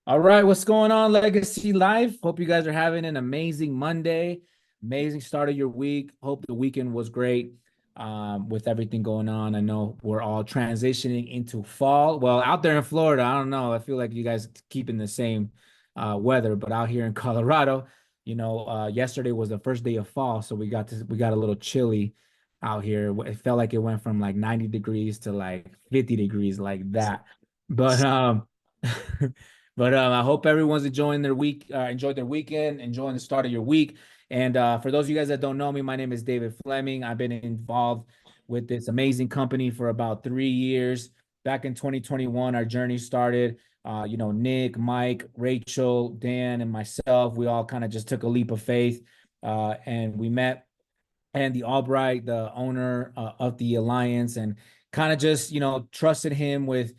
All right, what's going on, Legacy Life? Hope you guys are having an amazing Monday, amazing start of your week. Hope the weekend was great with everything going on. I know we're all transitioning into fall. Well, out there in Florida, I don't know. I feel like you guys keeping the same weather, but out here in Colorado, yesterday was the first day of fall, so we got a little chilly out here. It felt like it went from like 90 degrees to like 50 degrees, like that. But But I hope everyone's enjoying their week, enjoyed their weekend, enjoying the start of your week. And for those of you guys that don't know me, my name is David Fleming. I've been involved with this amazing company for about 3 years. Back in 2021, our journey started. Nick, Mike, Rachel, Dan, and myself, we all kind of just took a leap of faith, and we met Andy Albright, the owner of the Alliance, and kind of just trusted him with,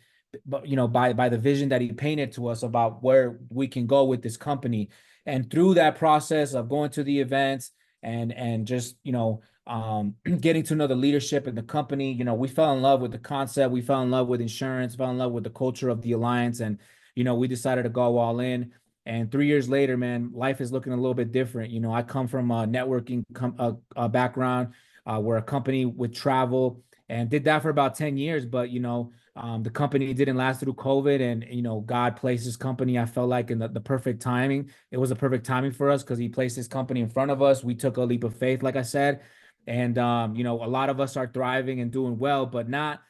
but by the vision that he painted to us about where we can go with this company. And through that process of going to the events and just getting to know the leadership in the company, we fell in love with the concept. We fell in love with insurance, fell in love with the culture of the Alliance, and we decided to go all in. And 3 years later, man, life is looking a little bit different. I come from a networking background. We're a company with travel and did that for about 10 years. But, the company didn't last through COVID. And, God placed this company, I felt like, in the perfect timing. It was a perfect timing for us because he placed this company in front of us. We took a leap of faith, like I said. And, a lot of us are thriving and doing well, but not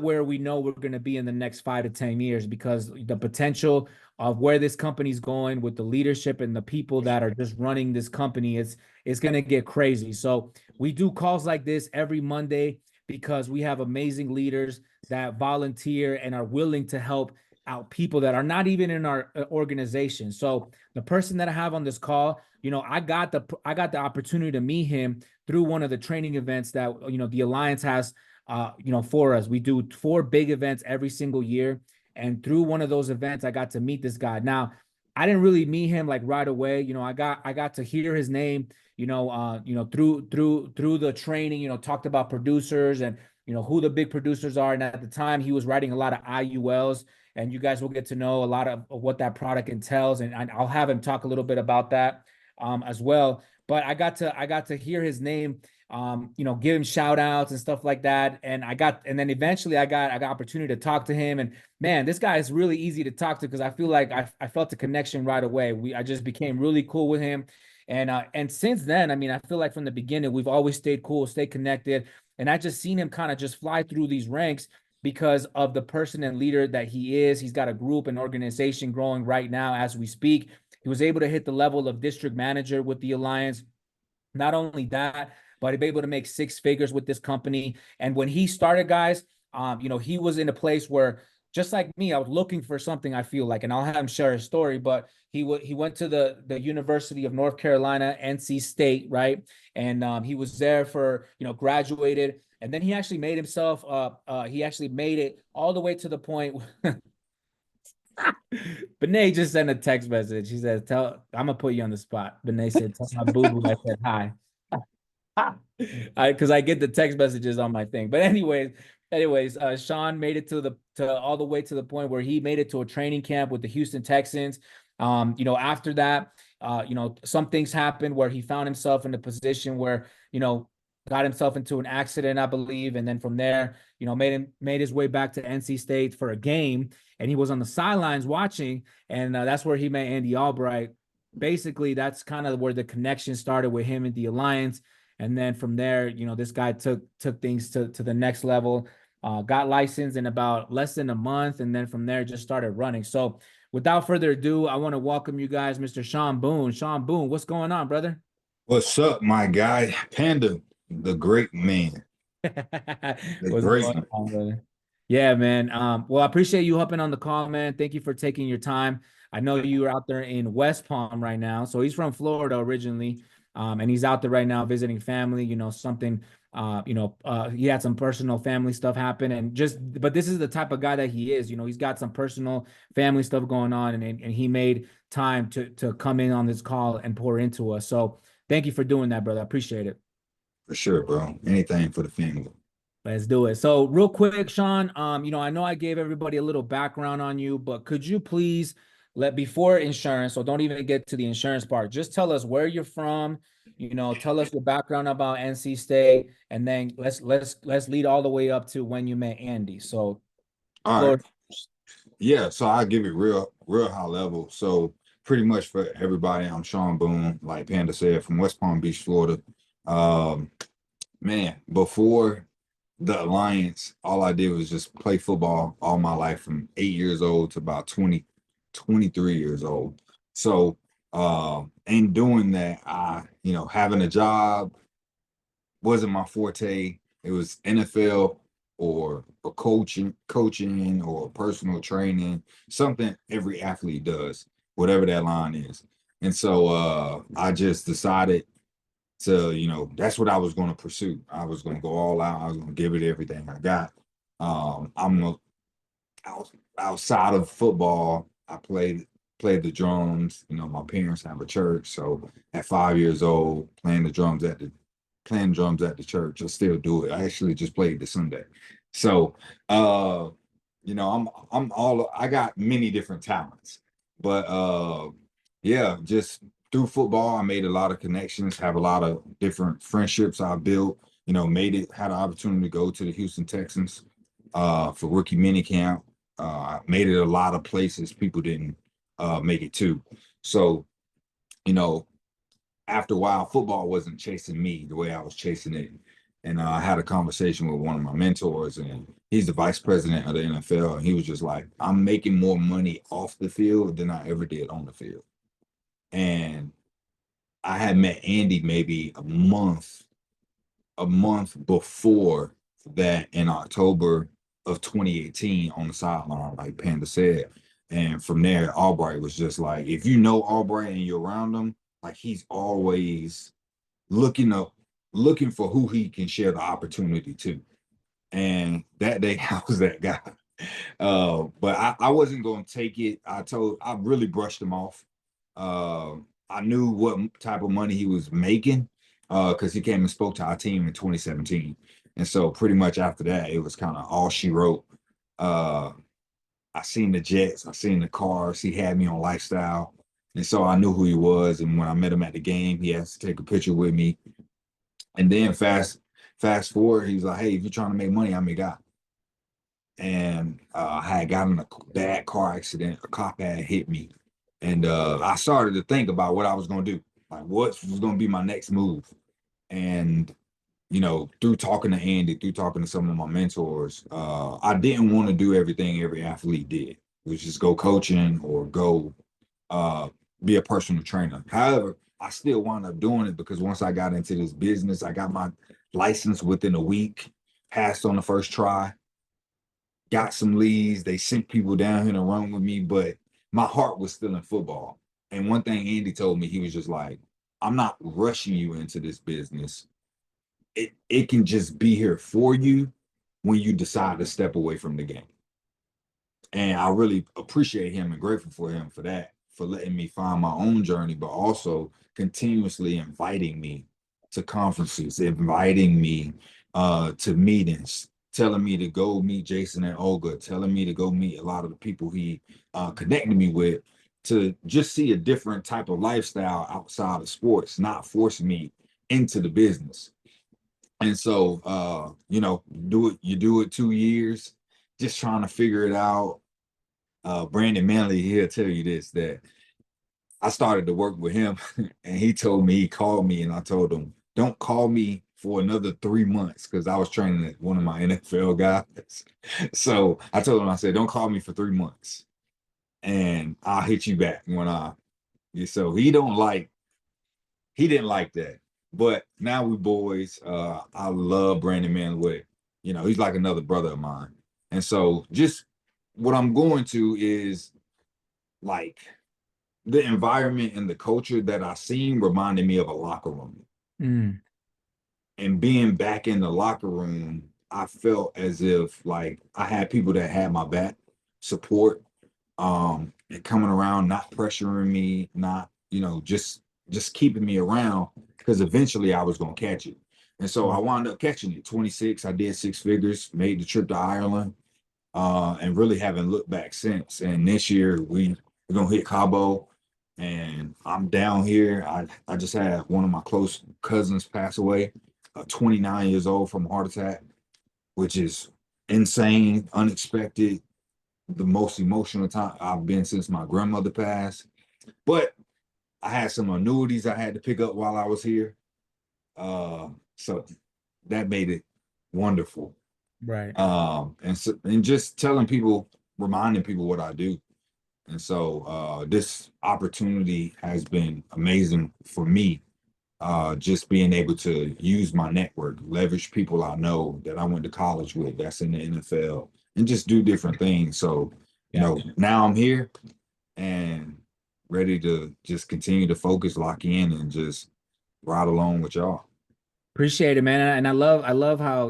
where we know we're going to be in the next 5 to 10 years, because the potential of where this company's going with the leadership and the people that are just running this company is going to get crazy. So we do calls like this every Monday because we have amazing leaders that volunteer and are willing to help out people that are not even in our organization. So the person that I have on this call, I got the opportunity to meet him through one of the training events that the Alliance has for us. We do 4 big events every single year. And through one of those events, I got to meet this guy. Now, I didn't really meet him like right away. I got to hear his name, through the training, talked about producers and who the big producers are. And at the time, he was writing a lot of IULs, and you guys will get to know a lot of what that product entails. And I'll have him talk a little bit about that as well. But I got to hear his name, give him shout outs and stuff like that. And then eventually I got opportunity to talk to him. And man, this guy is really easy to talk to because I feel like I felt a connection right away. I just became really cool with him. And since then, I mean, I feel like from the beginning, we've always stayed cool, stayed connected. And I just seen him kind of just fly through these ranks because of the person and leader that he is. He's got a group and organization growing right now as we speak. He was able to hit the level of district manager with the Alliance. Not only that, but he was able to make 6 figures with this company. And when he started, guys, he was in a place where, just like me, I was looking for something, I feel like, and I'll have him share his story, but he went to the University of North Carolina, NC State, right? And he was there for, graduated. And then he actually made himself, he actually made it all the way to the point. Benet just sent a text message. He said, I'm gonna put you on the spot. Benet said, tell my boo boo I said hi. Because I get the text messages on my thing. But anyways, Shawn made it to all the way to the point where he made it to a training camp with the Houston Texans. After that, some things happened where he found himself in a position where, got himself into an accident, I believe. And then from there, made his way back to NC State for a game. And he was on the sidelines watching. And that's where he met Andy Albright. Basically, that's kind of where the connection started with him and the Alliance. And then from there, this guy took things to the next level, got licensed in about less than a month. And then from there, just started running. So without further ado, I want to welcome you guys, Mr. Shawn Boone. Shawn Boone, what's going on, brother? What's up, my guy? Panda, the great man. The What's great going man. on, brother? Yeah, man. Well, I appreciate you hopping on the call, man. Thank you for taking your time. I know you are out there in West Palm right now. So he's from Florida originally. And he's out there right now visiting family, he had some personal family stuff happen but this is the type of guy that he is. He's got some personal family stuff going on, and he made time to come in on this call and pour into us. So thank you for doing that, brother. I appreciate it. For sure, bro. Anything for the family. Let's do it. So, real quick, Shawn, I know I gave everybody a little background on you, but could you please let before insurance, so don't even get to the insurance part, just tell us where you're from, tell us your background about NC State, and then let's lead all the way up to when you met Andy. So, All right. floor. Yeah, so I'll give it real high level. So pretty much for everybody, I'm Shawn Boone, like Panda said, from West Palm Beach, Florida. Um, Man, before the Alliance, all I did was just play football all my life from 8 years old to about 23 years old. So in doing that, having a job wasn't my forte. It was NFL or coaching or personal training, something every athlete does, whatever that line is. And so I just decided to, that's what I was going to pursue. I was going to go all out. I was going to give it everything I got. I'm a outside of football, I played the drums. My parents have a church, so at 5 years old, playing drums at the church, I still do it. I actually just played this Sunday. So, I got many different talents, but yeah, just through football, I made a lot of connections, have a lot of different friendships I built. Had an opportunity to go to the Houston Texans for rookie minicamp. I made it a lot of places people didn't make it to. So, you know, after a while, football wasn't chasing me the way I was chasing it. And I had a conversation with one of my mentors, and he's the vice president of the NFL. And he was just like, I'm making more money off the field than I ever did on the field. And I had met Andy maybe a month before that in October of 2018 on the sideline, like Panda said. And from there, Albright was just like, if you know Albright and you're around him, like he's always looking up, looking for who he can share the opportunity to. And that day I was that guy. But I wasn't going to take it. I really brushed him off. Uh, I knew what type of money he was making because he came and spoke to our team in 2017. And so pretty much after that, it was kind of all she wrote. Uh, I seen the jets, I seen the cars. He had me on lifestyle. And so I knew who he was. And when I met him at the game, he asked to take a picture with me. And then fast forward, he's like, hey, if you're trying to make money, I'm your guy. And I had gotten a bad car accident. A cop had hit me, and I started to think about what I was going to do, like what was going to be my next move. And through talking to Andy, through talking to some of my mentors, I didn't want to do everything every athlete did, which is go coaching or go uh, be a personal trainer. However, I still wound up doing it because once I got into this business, I got my license within a week, passed on the first try, got some leads. They sent people down here to run with me, but my heart was still in football. And one thing Andy told me, he was just like, I'm not rushing you into this business. It can just be here for you when you decide to step away from the game. And I really appreciate him and grateful for him for that, for letting me find my own journey, but also continuously inviting me to conferences, inviting me to meetings, telling me to go meet Jason and Olga, telling me to go meet a lot of the people he connected me with to just see a different type of lifestyle outside of sports, not forcing me into the business. And so, you do it 2 years, just trying to figure it out. Brandon Manley, he'll tell you this, that I started to work with him and he called me and I told him, don't call me for another 3 months because I was training one of my NFL guys. So I told him, I said, don't call me for 3 months and I'll hit you back when so he didn't like that. But now we boys. I love Brandon Manley. He's like another brother of mine. And so just what I'm going to is like the environment and the culture that I seen reminded me of a locker room. Mm. And being back in the locker room, I felt as if like I had people that had my back, support, and coming around, not pressuring me, not, just keeping me around because eventually I was gonna catch it. And so I wound up catching it. 26, I did six figures, made the trip to Ireland, and really haven't looked back since. And this year we're gonna hit Cabo, and I'm down here. I just had one of my close cousins pass away, 29 years old from a heart attack, which is insane, unexpected, the most emotional time I've been since my grandmother passed. But I had some annuities I had to pick up while I was here. So that made it wonderful. Right. And just telling people, reminding people what I do. And so this opportunity has been amazing for me. Just being able to use my network, leverage people I know that I went to college with, that's in the NFL, and just do different things. So, Yeah. now I'm here and ready to just continue to focus, lock in, and just ride along with y'all. Appreciate it, man. And I love how,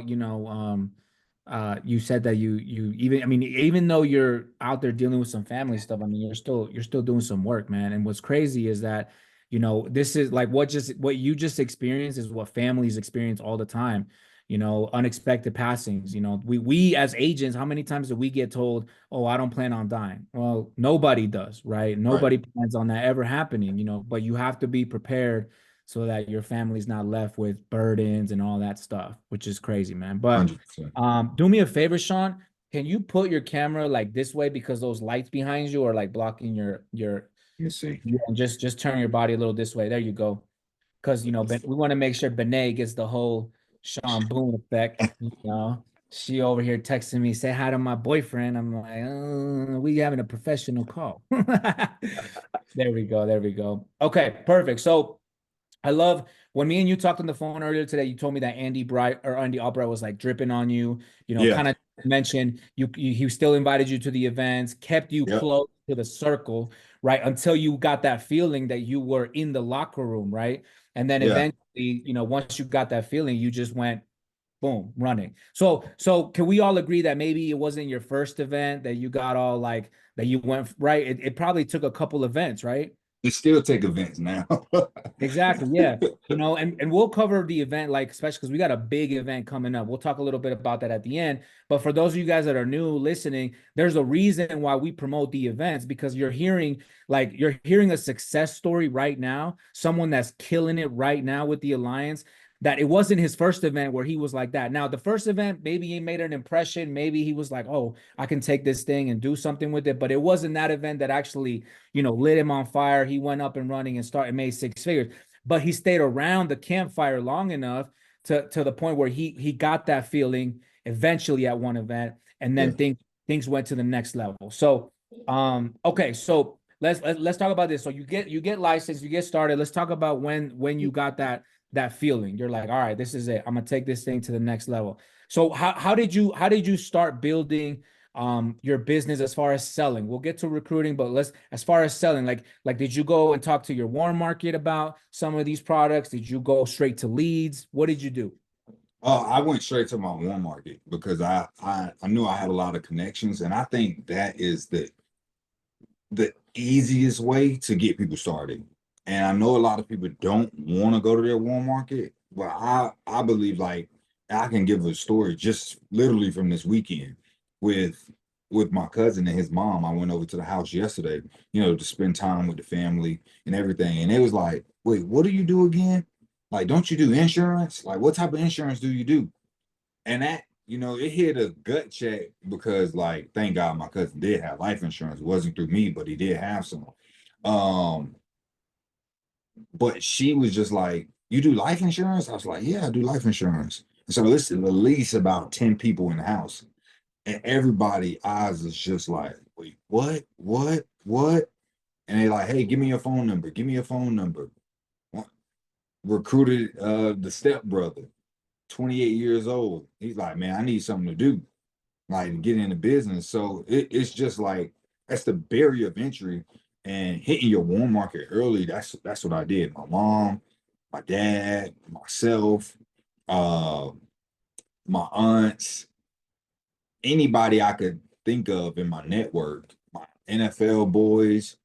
you said that you even, I mean, even though you're out there dealing with some family stuff, I mean, you're still doing some work, man. And what's crazy is that, this is like what you just experienced is what families experience all the time. Unexpected passings. We as agents, how many times do we get told, "Oh, I don't plan on dying"? Well, nobody does, right? Right. Nobody plans on that ever happening, but you have to be prepared so that your family's not left with burdens and all that stuff, which is crazy, man. But 100%. do me a favor, Shawn. Can you put your camera like this way because those lights behind you are like blocking your You see. and just turn your body a little this way. There you go. Because we want to make sure Benet gets the whole Shawn Boone effect. She over here texting me, say hi to my boyfriend. I'm like, we having a professional call. There we go. There we go. Okay, perfect. So I love when me and you talked on the phone earlier today. You told me that Andy Albright was like dripping on you. Yeah. Kind of mentioned he still invited you to the events, kept you Yep. close to the circle, right? Until you got that feeling that you were in the locker room, right? And then Yeah. eventually, once you got that feeling, you just went boom, running. So can we all agree that maybe it wasn't your first event that you got all like that you went right? It probably took a couple events, right? They still take events now. Exactly. Yeah. And we'll cover the event, like, especially because we got a big event coming up. We'll talk a little bit about that at the end. But for those of you guys that are new listening, there's a reason why we promote the events because you're hearing a success story right now, someone that's killing it right now with the Alliance. That it wasn't his first event where he was like that. Now, the first event, maybe he made an impression. Maybe he was like, oh, I can take this thing and do something with it. But it wasn't that event that actually lit him on fire. He went up and running and started made six figures. But he stayed around the campfire long enough to the point where he got that feeling eventually at one event, and Yeah. then things went to the next level. So okay, so let's talk about this. So you get licensed, you get started. Let's talk about when you got that feeling. You're like, all right, this is it. I'm gonna take this thing to the next level. So how did you start building your business as far as selling? We'll get to recruiting, but as far as selling, like did you go and talk to your warm market about some of these products? Did you go straight to leads? What did you do? I went straight to my warm market because I knew I had a lot of connections, and I think that is the easiest way to get people started. And I know a lot of people don't want to go to their warm market, but I believe like I can give a story just literally from this weekend with with my cousin and his mom. I went over to the house yesterday, to spend time with the family and everything. And it was like, wait, what do you do again? Like, don't you do insurance? Like, what type of insurance do you do? And that, it hit a gut check because, like, thank God my cousin did have life insurance. It wasn't through me, but he did have some. Um, but she was just like, "You do life insurance?" I was like, "Yeah, I do life insurance." And so it's at least about 10 people in the house. And everybody eyes is just like, wait, what? What? What? And they like, hey, give me your phone number. Give me your phone number. Recruited the stepbrother, 28 years old. He's like, man, I need something to do, like get into business. So it's just like that's the barrier of entry and hitting your warm market early. That's what I did. My mom, my dad, myself, uh, my aunts, anybody I could think of in my network, my NFL boys,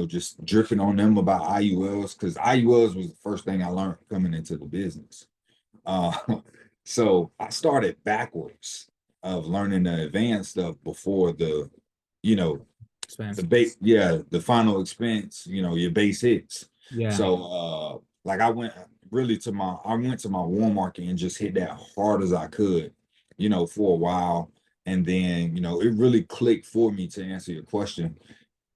just dripping on them about IULs because IULs was the first thing I learned coming into the business. Uh, so I started backwards of learning the advanced stuff before the, you know, the Expense. base, yeah, the final expense, your base hits. Yeah. So like I went to my warm market and just hit that hard as I could, for a while. And then, it really clicked for me to answer your question.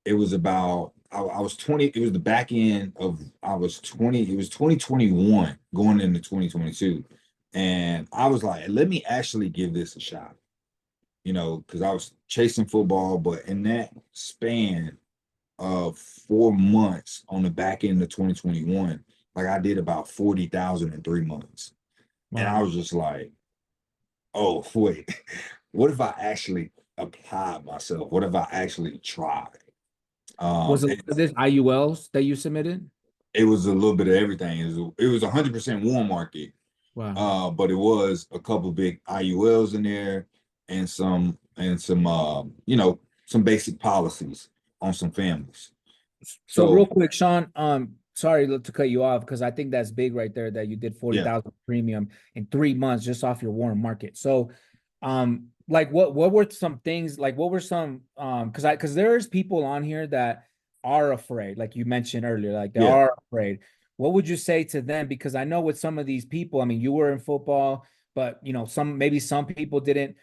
It was about I was 20, it was the back end of I was 20, it was 2021 going into 2022. And I was like, let me actually give this a shot, because I was chasing football, but in that span of 4 months on the back end of 2021, like I did about 40,000 in 3 months. And I Wow. was just like, oh, wait, what if I actually applied myself? What if I actually tried? Was a lot And of this IULs that you submitted? it was a little bit of everything. It was 100% warm market, Wow. but it was a couple big IULs in there and some basic policies on some families. So real So quick, Shawn, sorry to cut you off because I think that's big right there that you did yeah, 40,000 premium in 3 months just off your warm market. So, like what were some things like what were some because there's people on here that are afraid, like you mentioned earlier, like they yeah, are afraid. What would you say to them? Because I know with some of these people, I mean, you were in football, but some people didn't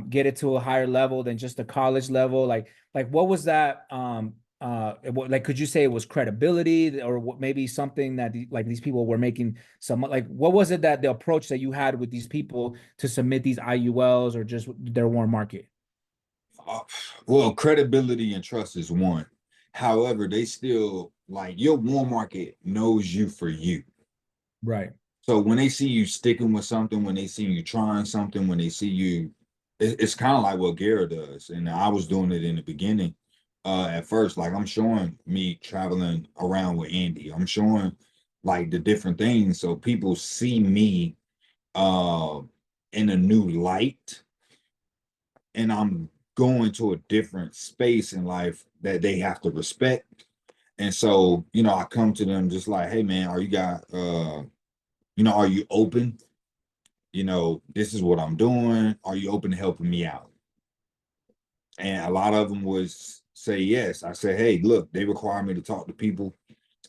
get it to a higher level than just a college level. Like what was that like could you say it was credibility or what, maybe something that like these people were making some like what was it that the approach that you had with these people to submit these IULs or just their warm market? uh, well, credibility and trust is one. However, they still like your warm market knows you for you. Right. So when they see you sticking with something, when they see you trying something, when they see you, it's kind of like what Garrett does. And I was doing it in the beginning. At first, like I'm showing me traveling around with Andy. I'm showing like the different things. So people see me uh in a new light, and I'm going to a different space in life that they have to respect. And so, I come to them just like, hey man, are you open? This is what I'm doing. Are you open to helping me out? And a lot of them was say yes. I said, hey, look, they require me to talk to people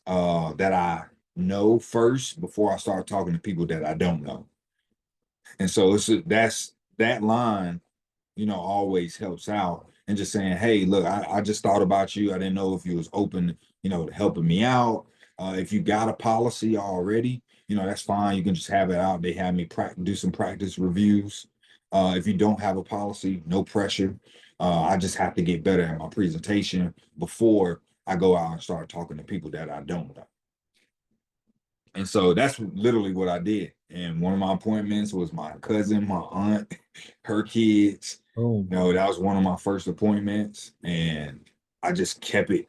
that I know first before I start talking to people that I don't know. And so that's that line, always helps out. And just saying, hey, look, I just thought about you. I didn't know if you was open, to helping me out. If you got a policy already, that's fine. You can just have it out. They have me do some practice reviews. If you don't have a policy, no pressure. I just have to get better at my presentation before I go out and start talking to people that I don't know. And so that's literally what I did. And one of my appointments was my cousin, my aunt, her kids. Oh, That was one of my first appointments. And I just kept it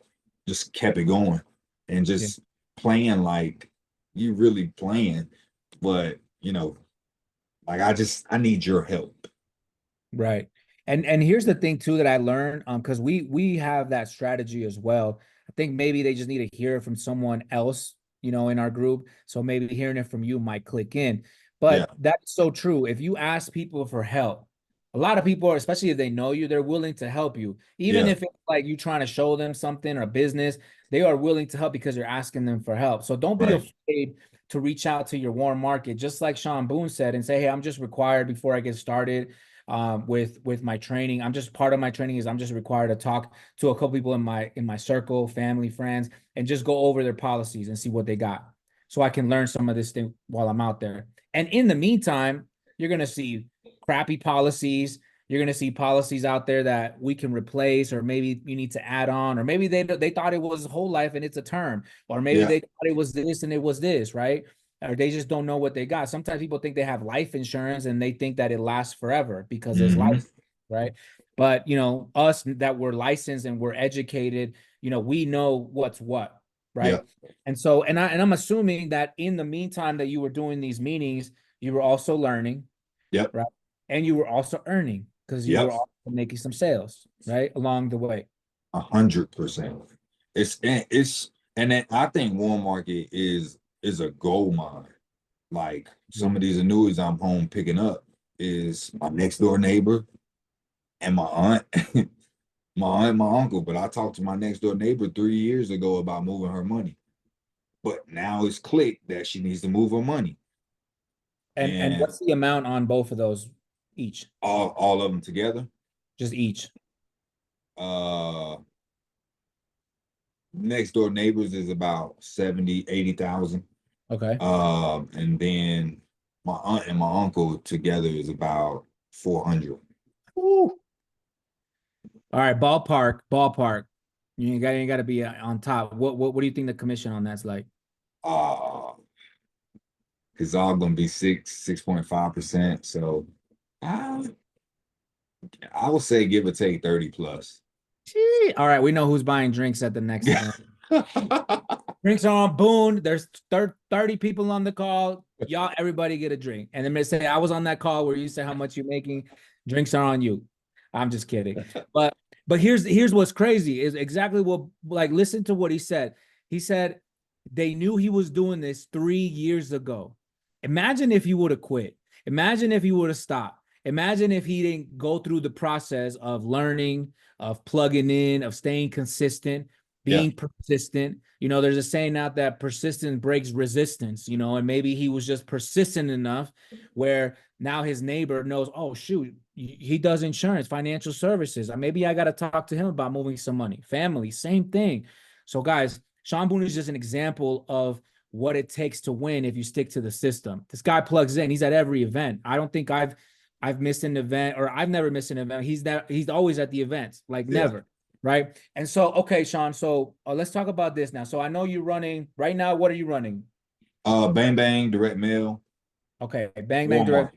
going and yeah. just playing like you really playing. But, like I need your help. Right. And here's the thing too that I learned because we have that strategy as well. I think maybe they just need to hear it from someone else, in our group. So maybe hearing it from you might click in. Yeah. But that's so true. If you ask people for help, a lot of people, especially if they know you, they're willing to help you. Even Yeah. if it's like you trying to show them something or a business, they are willing to help because you're asking them for help. So don't be Right. afraid to reach out to your warm market, just like Shawn Boone said, and say, hey, I'm just required before I get started with my training. I'm just part of my training is I'm just required to talk to a couple people in my circle, family, friends, and just go over their policies and see what they got, so I can learn some of this thing while I'm out there. And in the meantime, you're gonna see crappy policies. You're gonna see policies out there that we can replace, or maybe you need to add on, or maybe they thought it was whole life and it's a term, or maybe Yeah. they thought it was this and it was this, right? Or they just don't know what they got. Sometimes people think they have life insurance and they think that it lasts forever because it's Hmm. life, right? But us that we're licensed and we're educated, we know what's what, Yeah. right? And I'm assuming that in the meantime that you were doing these meetings, you were also learning, Yep. right? And you were also earning because you were Yep. also making some sales, right? Along the way. 100%. It's and then I think warm market is a gold mine. Like some of these annuities I'm home picking up is my next door neighbor and my aunt, my aunt, and my uncle. But I talked to my next door neighbor 3 years ago about moving her money. But now it's clicked that she needs to move her money. And And what's the amount on both of those each? all of them together. Just each. Uh Next door neighbors is about 70, 80,000. Okay. And then my aunt and my uncle together is about 400. Woo. All right, ballpark, ballpark. You ain't got to be on top. What do you think the commission on that's like? Uh, it's all gonna be 6.5%. So I, I would say give or take 30 plus. Gee. All right, we know who's buying drinks at the next Yeah. event. Drinks are on Boone. There's 30 people on the call. Y'all, everybody get a drink. And then they say, I was on that call where you say how much you're making. Drinks are on you. I'm just kidding. But here's what's crazy is exactly what, like, listen to what he said. He said they knew he was doing this 3 years ago. Imagine if he would have quit. Imagine if he would have stopped. Imagine if he didn't go through the process of learning, of plugging in, of staying consistent, Yeah. being persistent. There's a saying out that persistence breaks resistance, and maybe he was just persistent enough where now his neighbor knows, oh, shoot, he does insurance, financial services. Maybe I got to talk to him about moving some money. Family, same thing. So, guys, Shawn Boone is just an example of what it takes to win if you stick to the system. This guy plugs in. He's at every event. I don't think I've missed an event, or I've never missed an event. He's always at the events, like Yeah. never. Right. And so, okay, Shawn. So let's talk about this now. So I know you're running right now. What are you running? Bang Bang, direct mail, Okay. Bang Bang Walmart. Direct.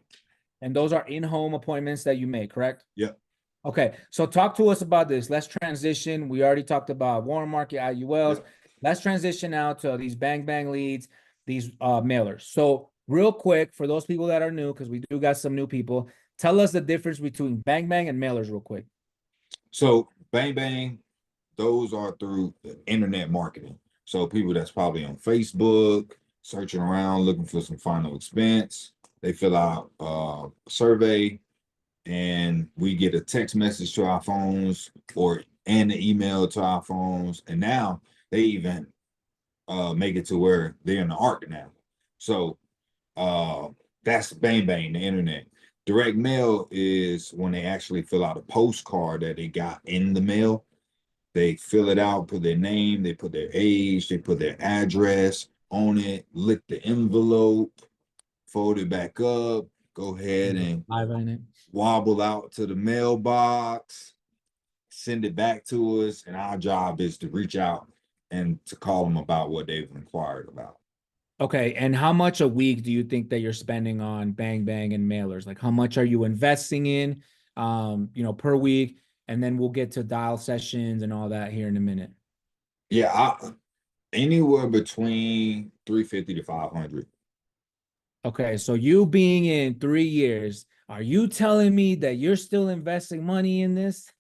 And those are in-home appointments that you make, correct? Yep. Okay. So talk to us about this. Let's transition. We already talked about Warren Market, IULs. Yep. Let's transition now to these Bang Bang leads, these mailers. So real quick, for those people that are new, because we do got some new people, tell us the difference between Bang Bang and mailers real quick. So Bang Bang, those are through internet marketing. So people that's probably on Facebook, searching around, looking for some final expense. They fill out a survey, and we get a text message to our phones and an email to our phones. And now they even make it to where they're in the arc now. So that's Bang Bang, the internet. Direct mail is when they actually fill out a postcard that they got in the mail. They fill it out, put their name, they put their age, they put their address on it, lick the envelope, fold it back up, go ahead and Live in it. wobble out to the mailbox, send it back to us, and our job is to reach out and to call them about what they've inquired about. Okay, and how much a week do you think that you're spending on Bang Bang and mailers? Like how much are you investing in per week? And then we'll get to dial sessions and all that here in a minute. Yeah, anywhere between 350 to 500. Okay, so you being in 3 years, are you telling me that you're still investing money in this?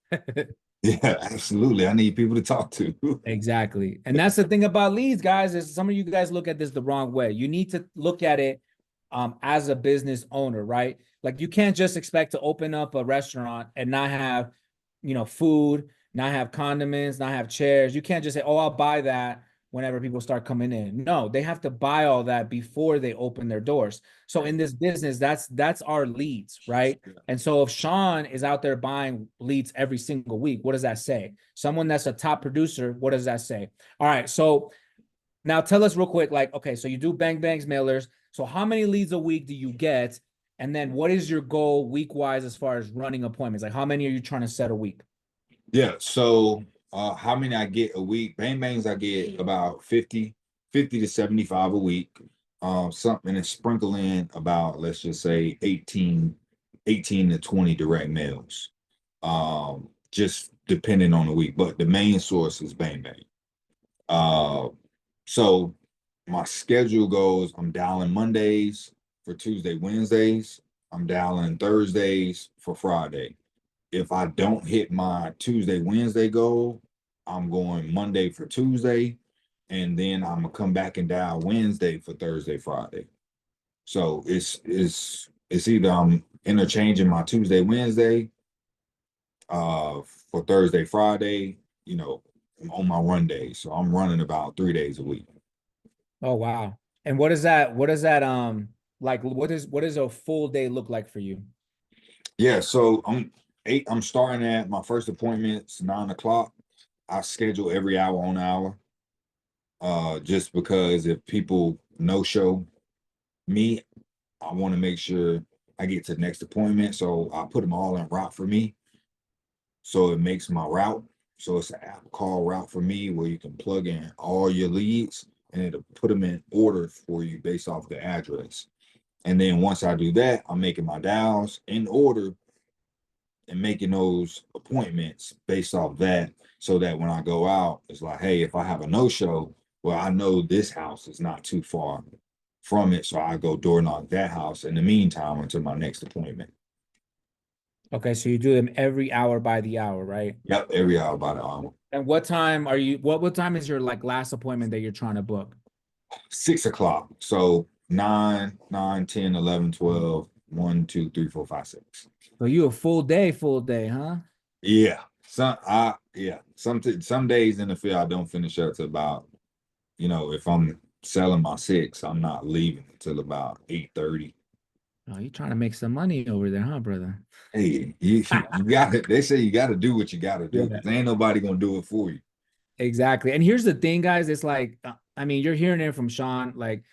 Yeah, absolutely. I need people to talk to. Exactly. And that's the thing about leads, guys, is some of you guys look at this the wrong way. You need to look at it as a business owner, right? Like you can't just expect to open up a restaurant and not have, food, not have condiments, not have chairs. You can't just say, "Oh, I'll buy that whenever people start coming in." No, they have to buy all that before they open their doors. So in this business, that's our leads, right? And so if Shawn is out there buying leads every single week, what does that say? Someone that's a top producer, what does that say? All right, so now tell us real quick, like, okay, so you do Bang Bangs mailers. So how many leads a week do you get? And then what is your goal week wise as far as running appointments? Like how many are you trying to set a week? Yeah, so how many I get a week? Bang Bangs, I get about 50 to 75 a week. Something to sprinkle in about, let's just say 18 to 20 direct mails. Just depending on the week, but the main source is Bang Bang. So my schedule goes, I'm dialing Mondays for Tuesday, Wednesdays. I'm dialing Thursdays for Friday. If I don't hit my Tuesday, Wednesday goal, I'm going Monday for Tuesday, and then I'm gonna come back and dial Wednesday for Thursday, Friday. So it's either I'm interchanging my Tuesday, Wednesday, for Thursday, Friday, on my run days. So I'm running about 3 days a week. Oh wow. And what is that like what does a full day look like for you? Yeah, so I'm starting at my first appointment's 9 o'clock. I schedule every hour on hour. Just because if people no show me, I want to make sure I get to the next appointment. So I put them all in route for me. So it makes my route. So it's an app called Route for Me where you can plug in all your leads and it'll put them in order for you based off the address. And then once I do that, I'm making my dials in order and making those appointments based off that so that when I go out, it's like, hey, if I have a no-show, well, I know this house is not too far from it. So I go door knock that house in the meantime until my next appointment. Okay, so you do them every hour by the hour, right? Yep, every hour about an hour. And what time are you what time is your like last appointment that you're trying to book? 6 o'clock. So 9, 9, 10, 11, 12, 1, 2, 3, 4, 5, 6. So you a full day, huh? Yeah. Some days in the field I don't finish up to about, if I'm selling my six, I'm not leaving until about 8:30. Oh, you trying to make some money over there, huh, brother? Hey, you got it. They say you got to do what you got to do Yeah. because ain't nobody gonna do it for you. Exactly. And here's the thing, guys. It's like, I mean, you're hearing it from Shawn. Like,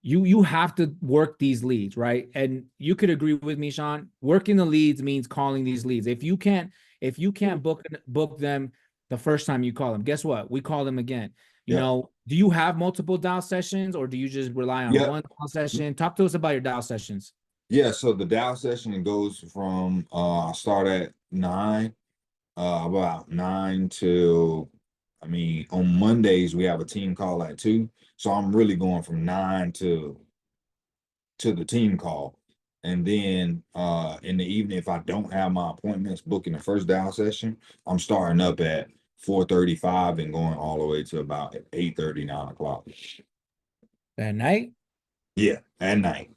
you have to work these leads, right? And you could agree with me, Shawn. Working the leads means calling these leads. If you can't book them the first time you call them, guess what? We call them again. Yeah. Do you have multiple dial sessions or do you just rely on Yeah. one dial session? Talk to us about your dial sessions. Yeah. So the dial session goes from I start at 9, about 9 till, I mean, on Mondays we have a team call at 2. So I'm really going from 9 to the team call. And then in the evening, if I don't have my appointments booking the first dial session, I'm starting up at 4:35 and going all the way to about 8:30, 9 o'clock. At night? Yeah, at night.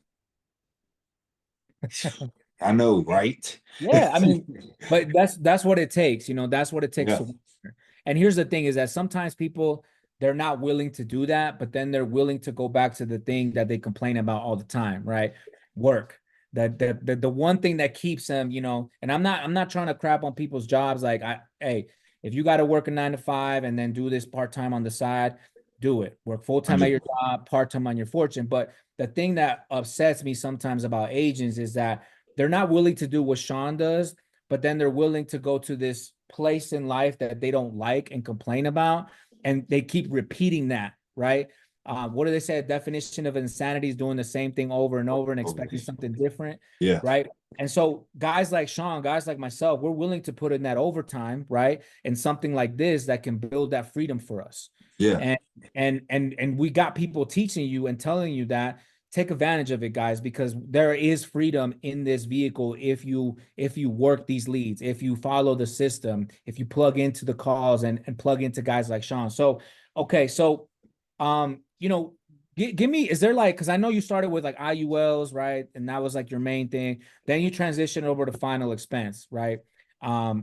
I know, right? Yeah, I mean, but that's what it takes, that's what it takes Yeah, to win. And here's the thing is that sometimes people they're not willing to do that, but then they're willing to go back to the thing that they complain about all the time, right? Work. The one thing that keeps them, and I'm not trying to crap on people's jobs. Like hey, if you got to work a 9 to 5 and then do this part-time on the side, do it. Work full-time at 100. your job, part-time on your fortune. But the thing that upsets me sometimes about agents is that they're not willing to do what Shawn does, but then they're willing to go to this place in life that they don't like and complain about. And they keep repeating that, right? What do they say? A definition of insanity is doing the same thing over and over and expecting something different, Yeah, right? And so guys like Shawn, guys like myself, we're willing to put in that overtime, right? And something like this that can build that freedom for us. yeah, And and we got people teaching you and telling you that take advantage of it, guys, because there is freedom in this vehicle if you work these leads, if you follow the system, if you plug into the calls and plug into guys like Shawn. So okay, so give me, is there like, because I know you started with like IULs, right? And that was like your main thing. Then you transitioned over to final expense, right?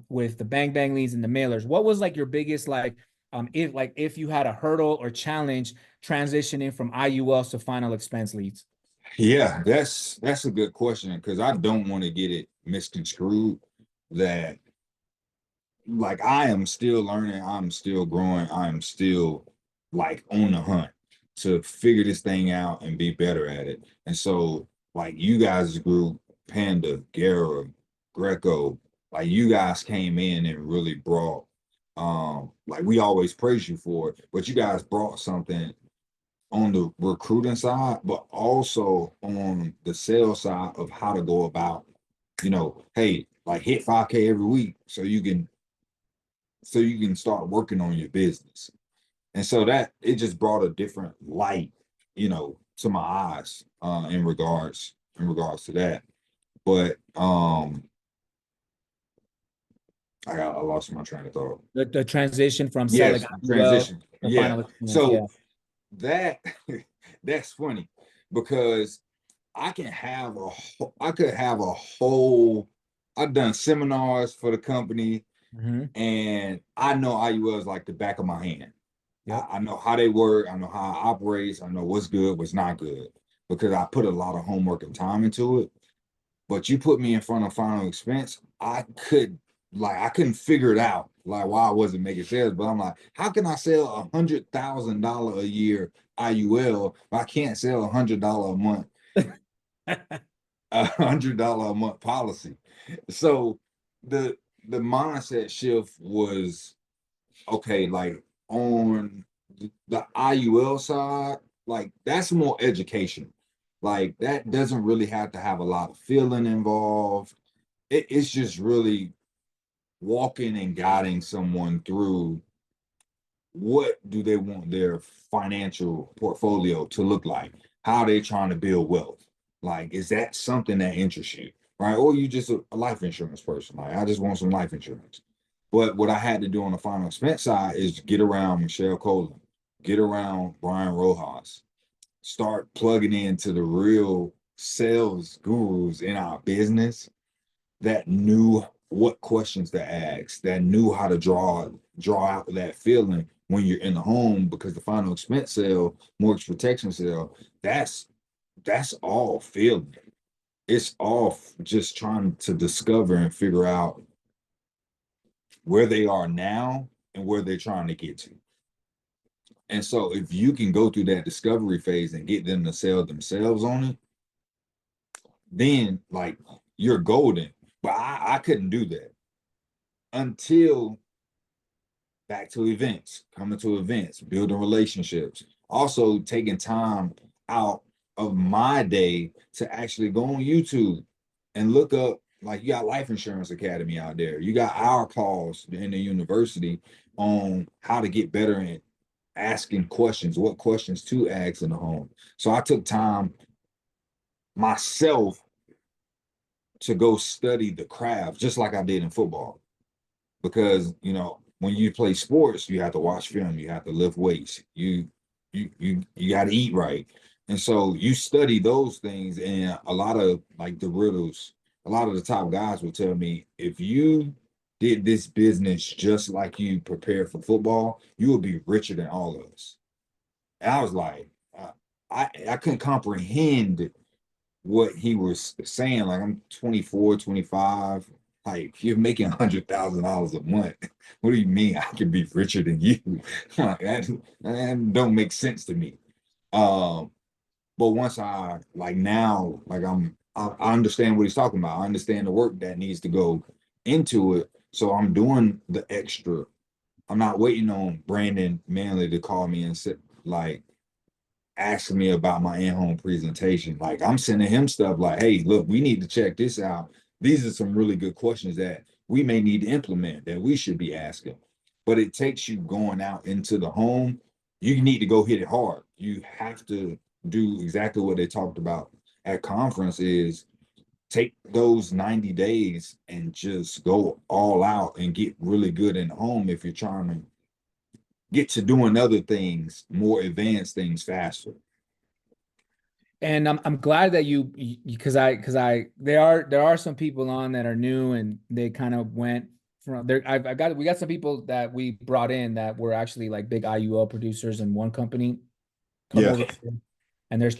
With the bang bang leads and the mailers. What was like your biggest if you had a hurdle or challenge transitioning from IULs to final expense leads? yeah. That's a good question because I don't want to get it misconstrued that like I am still learning, I'm still growing, I'm still like on the hunt to figure this thing out and be better at it. And so, like you guys group, Panda, Guerra, Greco, like you guys came in and really brought, like we always praise you for it, but you guys brought something on the recruiting side, but also on the sales side of how to go about, hey, like hit 5K every week so you can start working on your business. And so that it just brought a different light, to my eyes, in regards to that. But I lost my train of thought. The transition from selling Yes, IUL transition. to Yeah. final expense. Yeah. So that that's funny because I could have a whole. I've done seminars for the company, Hmm. and I know IULs like the back of my hand. Yep. I know how they work. I know how it operates. I know what's good, what's not good, because I put a lot of homework and time into it. But you put me in front of final expense, I couldn't figure it out like why I wasn't making sales. But I'm like, how can I sell $100,000 a year IUL if I can't sell $100 a month, $100 a month policy? So the the mindset shift was okay, like on the IUL side, like that's more education. Like that doesn't really have to have a lot of feeling involved. It's just really walking and guiding someone through what do they want their financial portfolio to look like? How are they trying to build wealth? Like, is that something that interests you? Right? Or you just a life insurance person. Like, I just want some life insurance. But what I had to do on the final expense side is get around Michelle Colin, get around Brian Rojas, start plugging into the real sales gurus in our business that knew what questions to ask, that knew how to draw out that feeling when you're in the home, because the final expense sale, mortgage protection sale, that's all feeling. It's all just trying to discover and figure out where they are now and where they're trying to get to. And so if you can go through that discovery phase and get them to sell themselves on it, then like you're golden. But I couldn't do that until back to events, coming to events, building relationships, also taking time out of my day to actually go on YouTube and look up, like, you got Life Insurance Academy out there. You got our calls in the university on how to get better at asking questions, what questions to ask in the home. So I took time myself to go study the craft, just like I did in football, because when you play sports you have to watch film, you have to lift weights, you got to eat right, and so you study those things. And a lot of like the riddles, a lot of the top guys will tell me, if you did this business just like you prepared for football, you would be richer than all of us. And I was like, I couldn't comprehend what he was saying. Like, I'm 24, 25. Like, you're making $100,000 a month. What do you mean I can be richer than you? Like, that don't make sense to me. Um, but once I like now, like I understand what he's talking about. I understand the work that needs to go into it. So I'm doing the extra. I'm not waiting on Brandon Manley to call me and sit like asking me about my in-home presentation. Like, I'm sending him stuff like, hey, look, we need to check this out. These are some really good questions that we may need to implement, that we should be asking. But it takes you going out into the home. You need to go hit it hard. You have to do exactly what they talked about at conference, is take those 90 days and just go all out and get really good in the home if you're trying to get to doing other things, more advanced things faster. And I'm glad that because I there are some people on that are new and they kind of went from there. I've got we got some people that we brought in that were actually like big IUL producers in one company come Yeah. over here,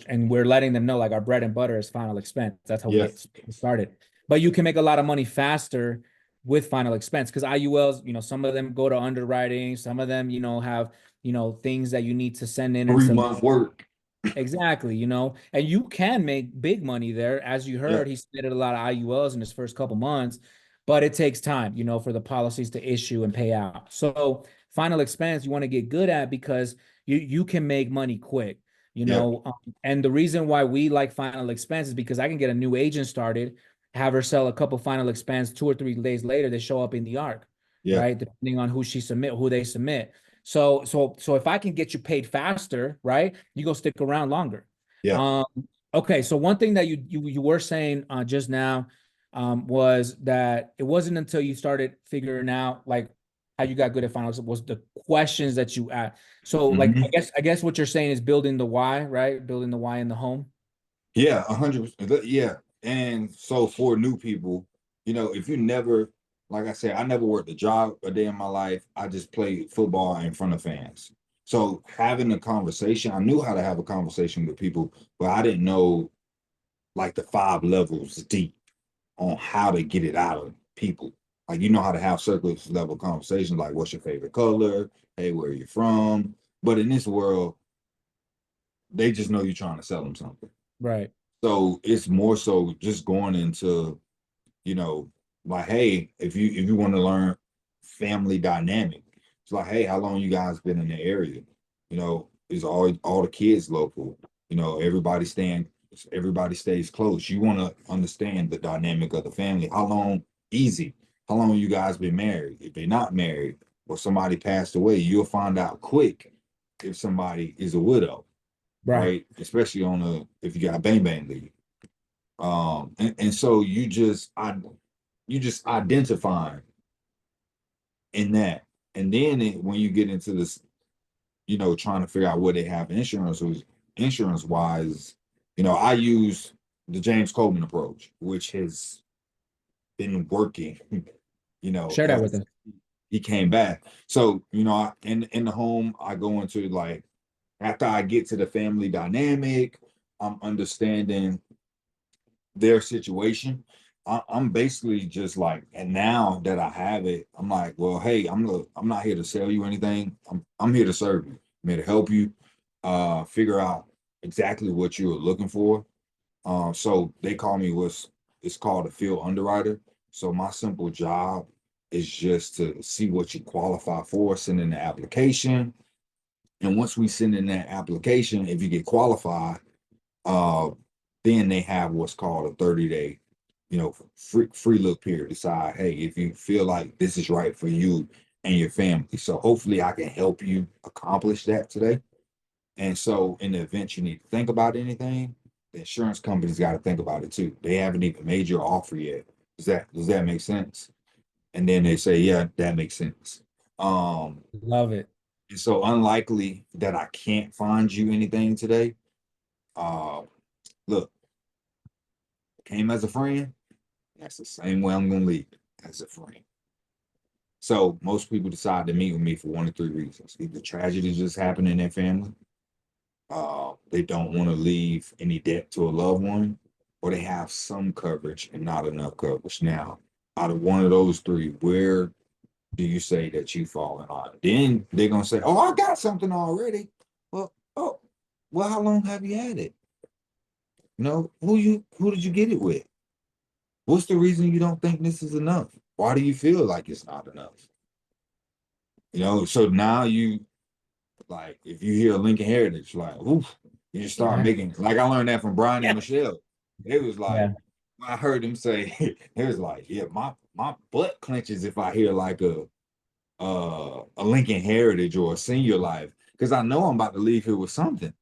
and we're letting them know like our bread and butter is final expense. That's how we Yeah. get started. But you can make a lot of money faster with final expense because IULs, some of them go to underwriting, some of them, have, things that you need to send in and 3 month submit. work. Exactly, and you can make big money there. As you Yeah. heard, he submitted a lot of IULs in his first couple months, but it takes time, for the policies to issue and pay out. So final expense, you want to get good at because you can make money quick, Yeah. and the reason why we like final expense is because I can get a new agent started, have her sell a couple final expense, 2 or 3 days later, they show up in the arc, Yeah. right? Depending on who they submit. So if I can get you paid faster, right, you go stick around longer. Yeah. Um, okay. So one thing that you were saying just now was that it wasn't until you started figuring out like how you got good at finals was the questions that you asked. So like Hmm. I guess what you're saying is building the why, right? Building the why in the home. Yeah, 100%. Yeah. And so for new people, if you never, like I said, I never worked a job a day in my life. I just played football in front of fans. So having a conversation, I knew how to have a conversation with people, but I didn't know like the 5 levels deep on how to get it out of people. Like how to have surface level conversations, like what's your favorite color? Hey, where are you from? But in this world, they just know you're trying to sell them something. Right. So it's more so just going into, you know, like, hey, if you want to learn family dynamic, it's like, hey, how long you guys been in the area? Is all the kids local? Everybody stays close. You want to understand the dynamic of the family. How long? Easy. How long you guys been married? If they're not married or somebody passed away, you'll find out quick if somebody is a widow, Right. right? Especially if you got bang bang leave. And so you just identifying in that. And then when you get into this, trying to figure out what they have insurance wise, I use the James Coleman approach, which has been working, Share that ever with us. since he came back. So, in the home, I go into like after I get to the family dynamic, I'm understanding their situation. I'm basically just like, and now that I have it, I'm like, well, hey, I'm not here to sell you anything. I'm here to serve you. I'm here to help you figure out exactly what you're looking for. So they call me it's called a field underwriter. So my simple job is just to see what you qualify for, send in the application. And once we send in that application, if you get qualified, uh, then they have what's called a 30-day, free look period. Decide, hey, if you feel like this is right for you and your family. So hopefully I can help you accomplish that today. And so in the event you need to think about anything, the insurance company's got to think about it too. They haven't even made your offer yet. Does that make sense? And then they say, yeah, that makes sense. Um, Love it. it's so unlikely that I can't find you anything today. Uh, Look, came as a friend. That's the same way I'm gonna leave as a friend. So most people decide to meet with me for one of three reasons. Either tragedy just happened in their family, they don't want to leave any debt to a loved one, or they have some coverage and not enough coverage. Now, out of one of those three, where do you say that you fall in line? Then they're gonna say, "Oh, I got something already." Well, how long have you had it? Who did you get it with? What's the reason you don't think this is enough? Why do you feel like it's not enough? So now you like if you hear Lincoln Heritage, like, oof, you just start Yeah. making like I learned that from Brian and Michelle. It was like Yeah. I heard them say, it was like, yeah, my butt clenches if I hear like a Lincoln Heritage or a Senior Life, because I know I'm about to leave here with something.